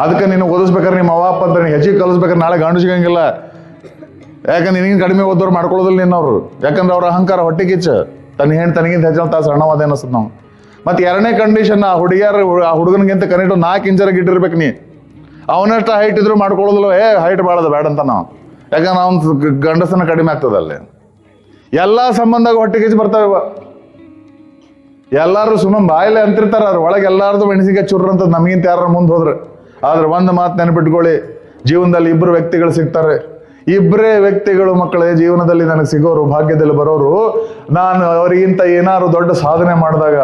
ಅದಕ್ಕೆ ನೀನು ಓದಿಸ್ಬೇಕಾದ್ರೆ ನಿಮ್ಮ ಅವ್ವ ಅಪ್ಪ ಅಂತ ನೀನು ಹೆಚ್ಚಿಗೆ ಕಲಿಸ್ಬೇಕಾದ್ರೆ ನಾಳೆ ಗಂಡು ಸಿಗಂಗಿಲ್ಲ. ಯಾಕಂದ್ರೆ ನಿನಗಿನ ಕಡಿಮೆ ಓದೋರು ಮಾಡ್ಕೊಳ್ಳೋದಿಲ್ಲ ನಿನ್ನವ್ರು. ಯಾಕಂದ್ರೆ ಅವ್ರ ಅಹಂಕಾರ ಹೊಟ್ಟೆ ಕಿಚ್ಚು. ತನಗಿಂತ ಹೆಚ್ಚು ತಾಸು ಸಣ್ಣವಾದ ಅನಿಸ್ತದೆ ನಾವು. ಮತ್ತು 2ನೇ ಕಂಡೀಷನ್, ಆ ಹುಡುಗನಿಗಿಂತ ಕನಿಷ್ಠ 4 ಇಂಚರಾಗಿ ಇಟ್ಟಿರ್ಬೇಕು ನೀ. ಅವನಷ್ಟು ಹೈಟ್ ಇದ್ರು ಮಾಡ್ಕೊಳ್ಳೋದಿಲ್ಲ. ಹೈಟ್ ಬಾಳದ ಬೇಡ ಅಂತ ನಾವು. ಯಾಕಂದ್ರೆ ಅವ್ನ ಗಂಡಸನ ಕಡಿಮೆ ಆಗ್ತದೆ ಅಲ್ಲಿ. ಎಲ್ಲ ಸಂಬಂಧ ಹೊಟ್ಟೆ ಕಿಚ್ಚು ಬರ್ತಾವ. ಎಲ್ಲಾರು ಸುಮ್ಮನೆ ಬಾಯಿಲೆ ಅಂತಿರ್ತಾರ, ಅವ್ರ ಒಳಗೆ ಎಲ್ಲಾರ್ದು ಮೆಣಸಿಗೆ ಚುರ್ರ ಅಂತ ನಮಗಿಂತ ಯಾರು ಮುಂದೆ ಹೋದ್ರೆ. ಆದ್ರೆ ಒಂದು ಮಾತು ನೆನಪಿಟ್ಕೊಳ್ಳಿ, ಜೀವನದಲ್ಲಿ 2 ವ್ಯಕ್ತಿಗಳು ಸಿಗ್ತಾರೆ. 2 ವ್ಯಕ್ತಿಗಳು ಮಕ್ಕಳೇ ಜೀವನದಲ್ಲಿ ನನಗೆ ಸಿಗೋರು, ಭಾಗ್ಯದಲ್ಲಿ ಬರೋರು. ನಾನು ಅವರಿಗಿಂತ ಏನಾದ್ರು ದೊಡ್ಡ ಸಾಧನೆ ಮಾಡಿದಾಗ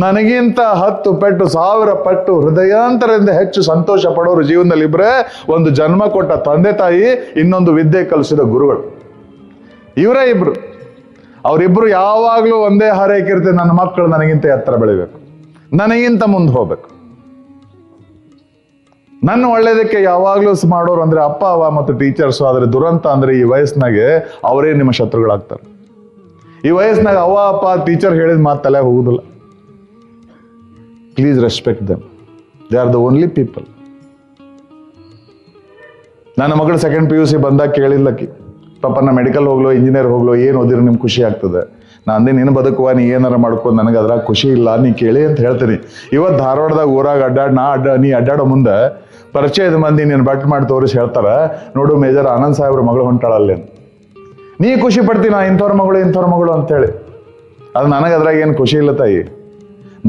ನನಗಿಂತ 10 ಪಟ್ಟು 1000 ಪಟ್ಟು ಹೃದಯಾಂತರದಿಂದ ಹೆಚ್ಚು ಸಂತೋಷ ಪಡೋರು ಜೀವನದಲ್ಲಿ 2. ಒಂದು ಜನ್ಮ ಕೊಟ್ಟ ತಂದೆ ತಾಯಿ, ಇನ್ನೊಂದು ವಿದ್ಯೆ ಕಲಿಸಿದ ಗುರುಗಳು. ಇವರೇ 2. ಅವರಿಬ್ರು ಯಾವಾಗಲೂ ಒಂದೇ ಹಾರೈಕೆ ಇರ್ತದೆ, ನನ್ನ ಮಕ್ಕಳು ನನಗಿಂತ ಎತ್ತರ ಬೆಳಿಬೇಕು, ನನಗಿಂತ ಮುಂದೆ ಹೋಗ್ಬೇಕು. ನನ್ನ ಒಳ್ಳೇದಕ್ಕೆ ಯಾವಾಗಲೂ ಮಾಡೋರು ಅಂದ್ರೆ ಅಪ್ಪ ಅವ್ವ ಮತ್ತು ಟೀಚರ್ಸು. ಆದರೆ ದುರಂತ ಅಂದ್ರೆ ಈ ವಯಸ್ಸಿನಾಗೆ ಅವರೇ ನಿಮ್ಮ ಶತ್ರುಗಳಾಗ್ತಾರೆ. ಈ ವಯಸ್ಸಿನಾಗ ಅವ್ವ ಅಪ್ಪ ಟೀಚರ್ ಹೇಳಿದ ಮಾತು ತಲೆ ಹೋಗುದಿಲ್ಲ. Please respect them. They are the only people. ನನ್ನ ಮಗಳು 2nd PUC ಬಂದಾಗ ಕೇಳಿಲ್ಲಕ್ಕಿ, ಪಾಪ ನಾ ಮೆಡಿಕಲ್ ಹೋಗ್ಲೋ ಇಂಜಿನಿಯರ್ ಹೋಗ್ಲೋ ಏನು ಓದಿರೋ ನಿಮ್ಗೆ ಖುಷಿ ಆಗ್ತದೆ. ನಾ ಅಂದೆ ನಿನ್ನ ಬದುಕುವ ನೀ ಏನಾರ ಮಾಡ್ಕೊಂಡು ನನಗೆ ಅದ್ರಾಗ ಖುಷಿ ಇಲ್ಲ, ನೀ ಕೇಳಿ ಅಂತ ಹೇಳ್ತೀನಿ. ಇವತ್ತು ಧಾರವಾಡದಾಗ ಊರಾಗ ನೀ ಅಡ್ಡಾಡೋ ಮುಂದೆ ಪರಿಚಯದ ಮಂದಿ ನೀನು ಬಟ್ ಮಾಡಿ ತೋರಿಸಿ ಹೇಳ್ತಾರ, ನೋಡು ಮೇಜರ್ ಆನಂದ್ ಸಾಹೇಬ್ರ ಮಗಳು ಹೊಂಟಾಳಲ್ಲಿ ಅಂತ. ನೀ ಖುಷಿ ಪಡ್ತೀನಿ, ನಾ ಇಂಥವ್ರ ಮಗಳು ಅಂತೇಳಿ. ಅದು ನನಗೆ ಅದ್ರಾಗ ಏನು ಖುಷಿ ಇಲ್ಲ ತಾಯಿ.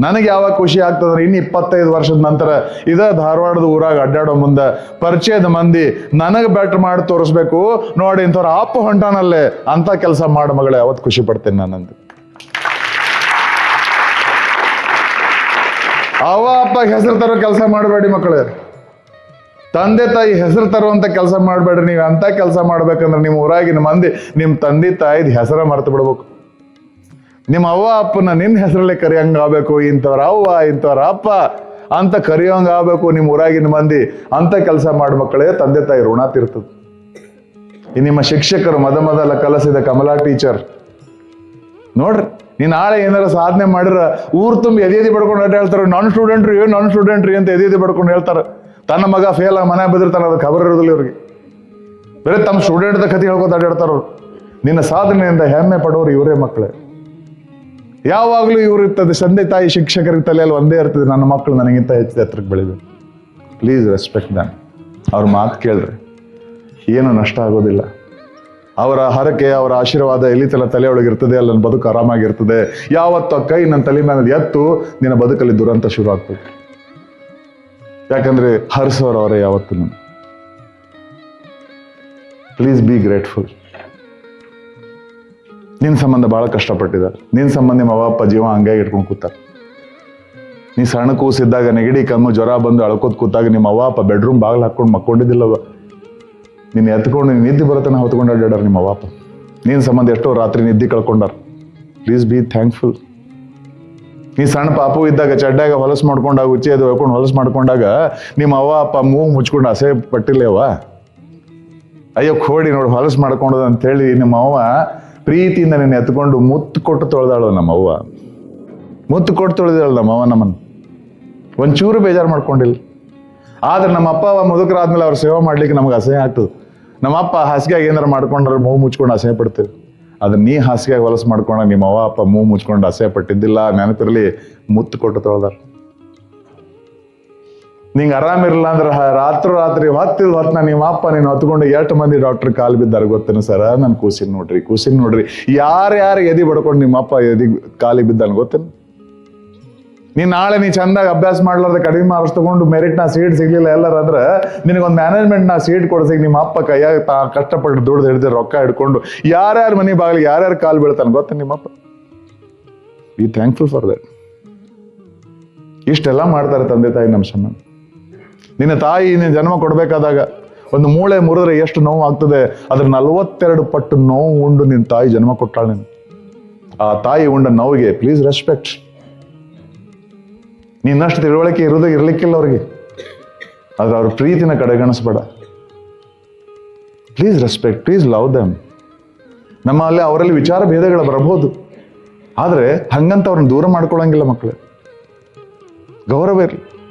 ನನಗೆ ಯಾವಾಗ ಖುಷಿ ಆಗ್ತದ್ರೆ ಇನ್ನು 25 ವರ್ಷದ ನಂತರ ಇದ ಧಾರವಾಡದ ಊರಾಗ ಅಡ್ಡಾಡೋ ಮುಂದೆ ಪರಿಚಯದ ಮಂದಿ ನನಗೆ ಬೆಟ್ ಮಾಡಿ ತೋರಿಸ್ಬೇಕು, ನೋಡಿ ಇಂಥವ್ರ ಅಪ್ಪ ಹೊಂಟಾನಲ್ಲೇ ಅಂತ ಕೆಲಸ ಮಾಡ ಮಗಳೇ, ಅವತ್ತು ಖುಷಿ ಪಡ್ತೇನೆ ನಾನಂತ. ಅವ್ವ ಅಪ್ಪ ಹೆಸರು ತರೋ ಕೆಲಸ ಮಾಡಬೇಡಿ ಮಕ್ಕಳೇ. ತಂದೆ ತಾಯಿ ಹೆಸರು ತರುವಂತ ಕೆಲಸ ಮಾಡಬೇಡ್ರಿ. ನೀವು ಅಂತ ಕೆಲಸ ಮಾಡ್ಬೇಕಂದ್ರೆ ನಿಮ್ಮ ಊರಾಗಿನ ಮಂದಿ ನಿಮ್ಮ ತಂದೆ ತಾಯಿದ ಹೆಸರ ಮರ್ತು ಬಿಡ್ಬೇಕು. ನಿಮ್ಮ ಅವ್ವ ಅಪ್ಪನ ನಿನ್ನ ಹೆಸರಲ್ಲೇ ಕರಿಯಂಗ ಆಗ್ಬೇಕು. ಇಂಥವ್ರ ಅವ್ವ ಇಂಥವ್ರ ಅಪ್ಪ ಅಂತ ಕರಿಯೋಂಗ ಆಗ್ಬೇಕು ನಿಮ್ಮ ಊರಾಗಿನ ಮಂದಿ. ಅಂತ ಕೆಲಸ ಮಾಡಿ ಮಕ್ಕಳೇ, ತಂದೆ ತಾಯಿ ಋಣ ತೀರ್ತದೆ. ಈ ನಿಮ್ಮ ಶಿಕ್ಷಕರು ಮೊದಲ ಕಲಿಸಿದ ಕಮಲಾ ಟೀಚರ್ ನೋಡ್ರಿ, ನೀನ್ ನಾಳೆ ಏನಾರ ಸಾಧನೆ ಮಾಡಿರ ಊರ್ ತುಂಬ ಎದಿ ಬಡ್ಕೊಂಡು ಅಡ್ಡ ಹೇಳ್ತಾರೆ, ನಾನ್ ಸ್ಟೂಡೆಂಟ್ರಿ ಅಂತ ಎದಿ ಬಡ್ಕೊಂಡು ಹೇಳ್ತಾರೆ. ತನ್ನ ಮಗ ಫೇಲ್ ಮನೆ ಬದಿರ್ತಾನೆ, ಅದು ಖಬರ್ ಇರೋದಿಲ್ಲ ಇವ್ರಿಗೆ. ಬೇರೆ ತಮ್ಮ ಸ್ಟೂಡೆಂಟ್ದ ಕಥೆ ಹೇಳ್ಕೊತ ಅಡ್ಡಾಡ್ತಾರ. ನಿನ್ನ ಸಾಧನೆಯಿಂದ ಹೆಮ್ಮೆ ಪಡೋರು ಇವರೇ ಮಕ್ಕಳೇ. ಯಾವಾಗಲೂ ಇವ್ರು ಇರ್ತದೆ, ತಂದೆ ತಾಯಿ ಶಿಕ್ಷಕರ ತಲೆಯಲ್ಲಿ ಒಂದೇ ಇರ್ತದೆ, ನನ್ನ ಮಕ್ಕಳು ನನಗಿಂತ ಹೆಚ್ಚು ಎತ್ತರಕ್ಕೆ ಬೆಳಿಬೇಕು. Please respect damn. ಅವ್ರ ಮಾತು ಕೇಳ್ರಿ, ಏನು ನಷ್ಟ ಆಗೋದಿಲ್ಲ. ಅವರ ಹರಕೆ ಅವರ ಆಶೀರ್ವಾದ ಎಲ್ಲಿ ತಲೆಯೊಳಗಿರ್ತದೆ, ಅಲ್ಲಿ ನನ್ನ ಬದುಕು ಆರಾಮಾಗಿರ್ತದೆ. ಯಾವತ್ತು ಆ ಕೈ ನನ್ನ ತಲೆ ಮೇಲೆ ಎತ್ತು, ನಿನ್ನ ಬದುಕಲ್ಲಿ ದುರಂತ ಶುರು ಆಗ್ತದೆ. ಯಾಕಂದ್ರೆ ಹರಿಸೋರು ಅವರೇ ಯಾವತ್ತು. Please be grateful. ನಿನ್ನ ಸಂಬಂಧ ಬಹಳ ಕಷ್ಟಪಟ್ಟಿದ್ದಾರೆ. ನಿನ್ನ ಸಂಬಂಧ ನಿಮ್ಮ ಅವ್ವ ಅಪ್ಪ ಜೀವ ಹಂಗಾಗಿ ಇಟ್ಕೊಂಡು ಕೂತಾರೆ. ನೀ ಸಣ್ಣ ಕೂಸಿದ್ದಾಗ ನೆಗಡಿ ಕಮ್ಮು ಜ್ವರ ಬಂದು ಅಳ್ಕೋತ್ ಕೂತಾಗ ನಿಮ್ಮ ಅವ್ವ ಅಪ್ಪ ಬೆಡ್ರೂಮ್ ಬಾಗಿಲು ಹಾಕೊಂಡು ಮಕ್ಕೊಂಡಿದ್ದಿಲ್ಲವ. ನೀನು ಎತ್ಕೊಂಡು ನಿದ್ದೆ ಬರತನ ಹೊತ್ಕೊಂಡು ಅಡ್ಡಾಡ್ಯಾರ ನಿಮ್ಮ ಅವ್ವ ಅಪ್ಪ. ನಿನ್ನ ಸಂಬಂಧ ಎಷ್ಟೋ ರಾತ್ರಿ ನಿದ್ದೆ ಕಳ್ಕೊಂಡಾರ. Please be thankful. ನೀ ಸಣ್ಣ ಪಾಪು ಇದ್ದಾಗ ಚಡ್ಡಾಗ ಹೊಲಸು ಮಾಡ್ಕೊಂಡಾಗ ಉಚ್ಚಿ ಅದು ಹೋಗ್ಕೊಂಡು ಹೊಲಸು ಮಾಡ್ಕೊಂಡಾಗ ನಿಮ್ಮ ಅವ್ವ ಅಪ್ಪ ಮೂಗು ಮುಚ್ಕೊಂಡು ಅಸೆ ಪಟ್ಟಿಲ್ಲವ. ಅಯ್ಯೋ ಕೋಡಿ ನೋಡಿ ಹೊಲಸು ಮಾಡ್ಕೊಂಡದ ಅಂತೇಳಿ ನಿಮ್ಮ ಅವ್ವ ಪ್ರೀತಿಯಿಂದ ನೀನು ಎತ್ಕೊಂಡು ಮುತ್ತು ಕೊಟ್ಟು ತೊಳೆದಾಳು ನಮ್ಮವ್ವ. ಮುತ್ತು ಕೊಟ್ಟು ತೊಳೆದಾಳು ನಮ್ಮವ್ವ ನಮ್ಮನ್ನು. ಒಂಚೂರು ಬೇಜಾರು ಮಾಡ್ಕೊಂಡಿಲ್ಲ. ಆದ್ರೆ ನಮ್ಮ ಅಪ್ಪ ಅವ ಮುದುಕರಾದ್ಮೇಲೆ ಅವ್ರ ಸೇವೆ ಮಾಡ್ಲಿಕ್ಕೆ ನಮ್ಗೆ ಅಸಹ್ಯ ಆಗ್ತದೆ. ನಮ್ಮ ಅಪ್ಪ ಹಾಸಿಗೆಯಾಗ ಏನಾರು ಮಾಡ್ಕೊಂಡ್ರೆ ಮೂಗು ಮುಚ್ಕೊಂಡು ಅಸಹ್ಯ ಪಡ್ತೀವಿ. ಅದನ್ನ ನೀ ಹಾಸಿಗೆ ಹೊಲಸು ಮಾಡ್ಕೊಂಡ ನಿಮ್ಮ ಅವ್ವ ಅಪ್ಪ ಮೂಗು ಮುಚ್ಕೊಂಡು ಅಸಹ್ಯ ಪಟ್ಟಿದ್ದಿಲ್ಲ, ನೆನಪಿರಲಿ, ಮುತ್ತು ಕೊಟ್ಟು ತೊಳ್ದಾರ. ನಿಂಗೆ ಆರಾಮಿರಲ್ಲ ಅಂದ್ರೆ ರಾತ್ರಿ ಹೊತ್ತು ನಿಮ್ಮ ಅಪ್ಪ ನೀನು ಹೊತ್ಕೊಂಡು 8 ಮಂದಿ ಡಾಕ್ಟರ್ ಕಾಲು ಬಿದ್ದಾರೆ ಗೊತ್ತೇನು ಸರ? ನಾನು ಕೂಸಿನ ನೋಡ್ರಿ ಯಾರು ಎದಿ ಬಡ್ಕೊಂಡು ನಿಮ್ಮ ಅಪ್ಪ ಎದಿ ಕಾಲಿಗೆ ಬಿದ್ದಾನ ಗೊತ್ತೇನು? ನಾಳೆ ನೀ ಚಂದಾಗ ಅಭ್ಯಾಸ ಮಾಡ್ಲಾರ್ದ ಕಡಿಮೆ ಮಾರ್ಕ್ಸ್ ತಗೊಂಡು ಮೆರಿಟ್ ಸೀಟ್ ಸಿಗ್ಲಿಲ್ಲ ಎಲ್ಲರ ಅಂದ್ರೆ ನಿನಗೊಂದು ಮ್ಯಾನೇಜ್ಮೆಂಟ್ ಸೀಟ್ ಕೊಡ್ಸಿಗೆ ನಿಮ್ಮ ಅಪ್ಪ ಕೈಯಾಗ ಕಷ್ಟಪಟ್ಟು ದುಡ್ದು ಹಿಡಿದು ರೊಕ್ಕ ಹಿಡ್ಕೊಂಡು ಯಾರ್ಯಾರ ಮನೆ ಬಾಗಿಲು ಯಾರ್ಯಾರು ಕಾಲು ಬೀಳ್ತಾನೆ ಗೊತ್ತ ನಿಮ್ಮಪ್ಪ. Be thankful for that. ಇಷ್ಟೆಲ್ಲ ಮಾಡ್ತಾರೆ ತಂದೆ ತಾಯಿ ನಮ್ಮ ಸಂಬಂಧ. ನಿನ್ನ ತಾಯಿ ನೀನು ಜನ್ಮ ಕೊಡ್ಬೇಕಾದಾಗ ಒಂದು ಮೂಳೆ ಮುರಿದ್ರೆ ಎಷ್ಟು ನೋವು ಆಗ್ತದೆ, ಅದ್ರ 42 ಪಟ್ಟು ನೋವು ಉಂಡು ನಿನ್ನ ತಾಯಿ ಜನ್ಮ ಕೊಟ್ಟಾಳ. ನೀನು ಆ ತಾಯಿ ಉಂಡ ನೋವಿಗೆ ಪ್ಲೀಸ್ ರೆಸ್ಪೆಕ್ಟ್. ನಿನ್ನಷ್ಟು ತಿಳುವಳಿಕೆ ಇರ್ಲಿಕ್ಕಿಲ್ಲ ಅವ್ರಿಗೆ, ಆದ್ರೆ ಅವ್ರ ಪ್ರೀತಿನ ಕಡೆಗಣಿಸ್ಬೇಡ. ಪ್ಲೀಸ್ ರೆಸ್ಪೆಕ್ಟ್, ಪ್ಲೀಸ್ ಲವ್ ದಮ್. ನಮ್ಮಲ್ಲಿ ಅವರಲ್ಲಿ ವಿಚಾರ ಭೇದಗಳು ಬರಬಹುದು, ಆದ್ರೆ ಹಂಗಂತ ಅವ್ರನ್ನ ದೂರ ಮಾಡ್ಕೊಳಂಗಿಲ್ಲ. ಮಕ್ಕಳು ಗೌರವ ಇರಲಿ.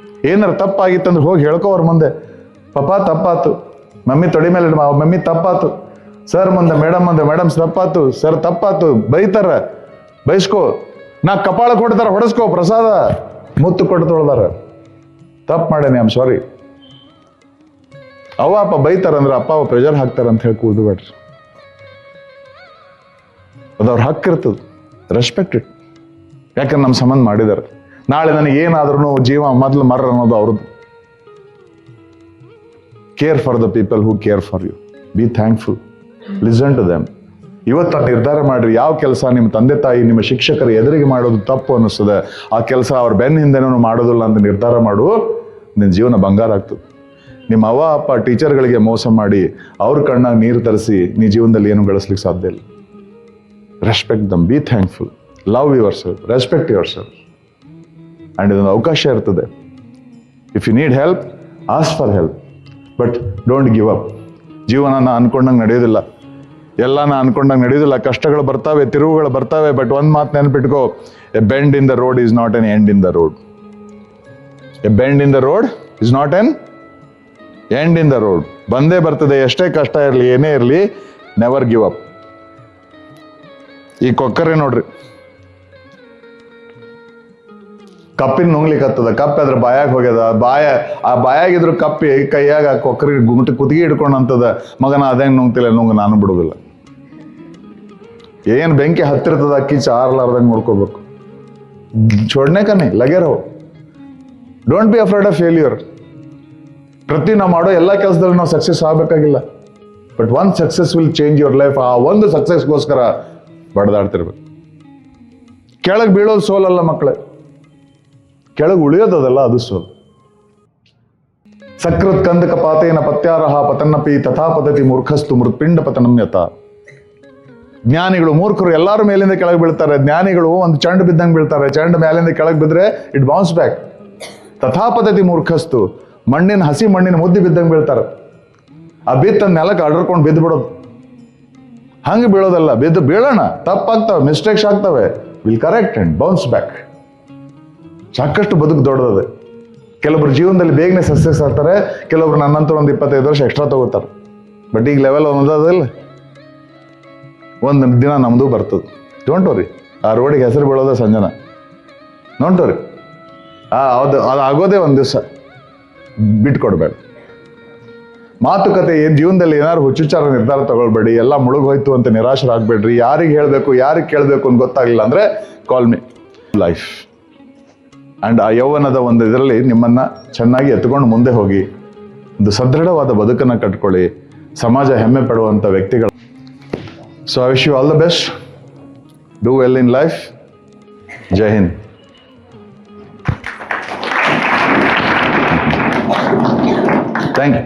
ಏನಾರು ತಪ್ಪಾಗಿತ್ತಂದ್ರೆ ಹೋಗಿ ಹೇಳ್ಕೊ ಅವ್ರ ಮುಂದೆ, ಪಾಪ ತಪ್ಪಾತು, ಮಮ್ಮಿ ತೊಡಿ ಮೇಲೆ ಮಮ್ಮಿ ತಪ್ಪಾತು, ಸರ್ ಮುಂದೆ ಮೇಡಮ್ ಮುಂದೆ ಮೇಡಮ್ ತಪ್ಪಾತು, ಸರ್ ತಪ್ಪಾತು, ಬೈತಾರ, ಬೈಸ್ಕೋ, ನಾ ಕಪಾಳ ಕೊಡ್ತಾರ, ಹೊಡೆಸ್ಕೋ, ಪ್ರಸಾದ ಮುತ್ತು ಕೊಟ್ಟು ತೊಳ್ದಾರ, ತಪ್ಪು ಮಾಡೇನಿ, ಐ ಆಮ್ ಸಾರಿ. ಅವ್ವ ಅಪ್ಪ ಬೈತಾರ ಅಂದ್ರೆ ಅಪ್ಪ ಅವ ಪ್ರೆಷರ್ ಹಾಕ್ತಾರ ಅಂತ ಹೇಳಿ ಕೂದಬೇಡ್ರಿ. ಅದು ಅವ್ರ ಹಕ್ಕಿರ್ತದೆ, ರೆಸ್ಪೆಕ್ಟ್ ಇಟ್. ಯಾಕಂದ್ರೆ ನಮ್ಮ ಸಂಬಂಧ ಮಾಡಿದಾರೆ. ನಾಳೆ ನನಗೆ ಏನಾದ್ರೂ ಜೀವ ಮೊದಲು ಮರ ಅನ್ನೋದು ಅವ್ರದ್ದು. Care for the people who care for you. Be thankful, listen to them. ಇವತ್ತು ನಿರ್ಧಾರ ಮಾಡ್ರಿ, ಯಾವ ಕೆಲಸ ನಿಮ್ಮ ತಂದೆ ತಾಯಿ ನಿಮ್ಮ ಶಿಕ್ಷಕರ ಎದುರಿಗೆ ಮಾಡೋದು ತಪ್ಪು ಅನ್ನಿಸ್ತದೆ, ಆ ಕೆಲಸ ಅವ್ರ ಬೆನ್ನ ಹಿಂದೆನೂ ಮಾಡೋದಿಲ್ಲ ಅಂತ ನಿರ್ಧಾರ ಮಾಡು. ನಿನ್ನ ಜೀವನ ಬಂಗಾರ ಆಗ್ತದೆ. ನಿಮ್ಮ ಅವ್ವ ಅಪ್ಪ ಟೀಚರ್ಗಳಿಗೆ ಮೋಸ ಮಾಡಿ ಅವ್ರ ಕಣ್ಣಾಗ ನೀರು ತರಿಸಿ ನೀ ಜೀವನದಲ್ಲಿ ಏನು ಗಳಿಸ್ಲಿಕ್ಕೆ ಸಾಧ್ಯ ಇಲ್ಲ. Respect them, be thankful, love yourself, respect yourself. And ಇದೊಂದು ಅವಕಾಶ ಇರ್ತದೆ. If you need help, ask for help, but don't give up. ಜೀವನ ನಾ ಅನ್ಕೊಂಡಂಗೆ ನಡೆಯೋದಿಲ್ಲ, ಎಲ್ಲ ನಾ ಅನ್ಕೊಂಡಂಗೆ ನಡೆಯೋದಿಲ್ಲ. ಕಷ್ಟಗಳು ಬರ್ತಾವೆ, ತಿರುವುಗಳು ಬರ್ತಾವೆ, ಬಟ್ ಒಂದು ಮಾತು ನೆನಪಿಟ್ಕೋ, a bend in the road is not an end in the road. A bend in the road is not an end in the road. ಬಂದೇ ಬರ್ತದೆ, ಎಷ್ಟೇ ಕಷ್ಟ ಇರಲಿ, ಏನೇ ಇರಲಿ, ನೆವರ್ ಗಿವ್ ಅಪ್. ಈ ಕೊಕ್ಕರೆ ನೋಡ್ರಿ, ಕಪ್ಪಿನ ನುಂಗ್ಲಿಕ್ಕತ್ತದ, ಕಪ್ಪಿ ಅದ್ರ ಬಾಯಾಗ ಹೋಗ್ಯದ, ಆ ಬಾಯಾಗಿದ್ರು ಕಪ್ಪಿ ಕೈಯಾಗ ಕೊಕ್ಕರಿ ಗುಂಟು ಕುತ್ತಿಗೆ ಹಿಡ್ಕೊಂಡಂತದ, ಮಗನ ಅದೇಂಗ್ ನುಂಗ್ತಿಲ್ಲ, ನಾನು ಬಿಡುದಿಲ್ಲ. ಏನ್ ಬೆಂಕಿ ಹತ್ತಿರ್ತದ ಅಕ್ಕಿ ಚಾರ್ಲಾರ್ದಂಗೆ ನೋಡ್ಕೋಬೇಕು. छोड़ने का नहीं, लगे रहो. Don't be afraid of failure. ನಾವು ಮಾಡೋ ಎಲ್ಲ ಕೆಲಸದಲ್ಲಿ ನಾವು ಸಕ್ಸಸ್ ಆಗಬೇಕಾಗಿಲ್ಲ, but one success will change your life. ಆ ಒಂದು ಸಕ್ಸಸ್ಗೋಸ್ಕರ ಬಡದಾಡ್ತಿರ್ಬೇಕು. ಕೆಳಗೆ ಬೀಳೋದು ಸೋಲಲ್ಲ ಮಕ್ಕಳೇ, ಕೆಳಗೆ ಉಳಿಯೋದಲ್ಲ ಅದು ಸೋಲು. ಸಕೃತ್ ಕಂದಕ ಪಾತೇನ ಪತ್ಯಾರಹ ಪತನ್ನಪಿ ತಥಾ ಪತತಿ ಮೂರ್ಖಸ್ತು ಮೃತ್ಪಿಂಡ ಪತನಮ್ಯತ. ಜ್ಞಾನಿಗಳು ಮೂರ್ಖರು ಎಲ್ಲಾರು ಮೇಲಿಂದ ಕೆಳಗೆ ಬೀಳ್ತಾರೆ. ಜ್ಞಾನಿಗಳು ಒಂದು ಚಂಡ್ ಬಿದ್ದಂಗೆ ಬೀಳ್ತಾರೆ. ಚಂಡ್ ಮೇಲಿಂದ ಕೆಳಗೆ ಬಿದ್ರೆ ಇಟ್ ಬೌನ್ಸ್ ಬ್ಯಾಕ್. ತಥಾ ಪತತಿ ಮೂರ್ಖಸ್ತು, ಹಸಿ ಮಣ್ಣಿನ ಮುದ್ದೆ ಬಿದ್ದಂಗೆ ಬೀಳ್ತಾರೆ. ಆ ಬಿತ್ತ ನೆಲಕ್ಕೆ ಅಡರ್ಕೊಂಡು ಬಿದ್ದು ಬಿಡೋದು. ಹಂಗೆ ಬೀಳೋದಲ್ಲ, ಬಿದ್ದು ಬೀಳೋಣ, ತಪ್ಪಾಗ್ತವೆ, ಮಿಸ್ಟೇಕ್ಸ್ ಆಗ್ತವೆ, will correct and bounds back. ಸಾಕಷ್ಟು ಬದುಕು ದೊಡ್ಡದದೆ. ಕೆಲವೊಬ್ರು ಜೀವನದಲ್ಲಿ ಬೇಗನೆ ಸಕ್ಸಸ್ ಆಗ್ತಾರೆ, ಕೆಲವೊಬ್ರು ನನ್ನಂತೂ ಒಂದು 25 ವರ್ಷ ಎಕ್ಸ್ಟ್ರಾ ತಗೋತಾರೆ. ಬಟ್ ಈಗ ಲೆವೆಲ್ ಒಂದದಿಲ್ಲ, ಒಂದು ದಿನ ನಮ್ಮದು ಬರ್ತದೆ. Don't worry. ಆ ರೋಡಿಗೆ ಹೆಸರು ಬೀಳೋದ ಸಂಜನ, ಡೋಂಟ್ ವರಿ. ಅದು ಆಗೋದೇ ಒಂದು ದಿವಸ, ಬಿಟ್ಕೊಡ್ಬೇಡ. ಮಾತುಕತೆ ಜೀವನದಲ್ಲಿ ಏನಾದ್ರು ಹುಚ್ಚುಚ್ಚಾರ ನಿರ್ಧಾರ ತಗೊಳ್ಬೇಡಿ. ಎಲ್ಲ ಮುಳುಗೋಯ್ತು ಅಂತ ನಿರಾಶರಾಗಬೇಡ್ರಿ. ಯಾರಿಗೆ ಹೇಳಬೇಕು, ಯಾರಿಗೆ ಕೇಳಬೇಕು ಅಂತ ಗೊತ್ತಾಗಲಿಲ್ಲ ಅಂದರೆ ಕಾಲ್ ಮಿ. ಲೈಫ್ ಆ್ಯಂಡ್ ಆ ಯೌವನದ ಒಂದು ಇದರಲ್ಲಿ ನಿಮ್ಮನ್ನು ಚೆನ್ನಾಗಿ ಎತ್ಕೊಂಡು ಮುಂದೆ ಹೋಗಿ ಒಂದು ಸದೃಢವಾದ ಬದುಕನ್ನು ಕಟ್ಕೊಳ್ಳಿ. ಸಮಾಜ ಹೆಮ್ಮೆ ಪಡುವಂಥ ವ್ಯಕ್ತಿಗಳು. So I wish you all the best. Do well in life. ಜೈ ಹಿಂದ್. Thank you.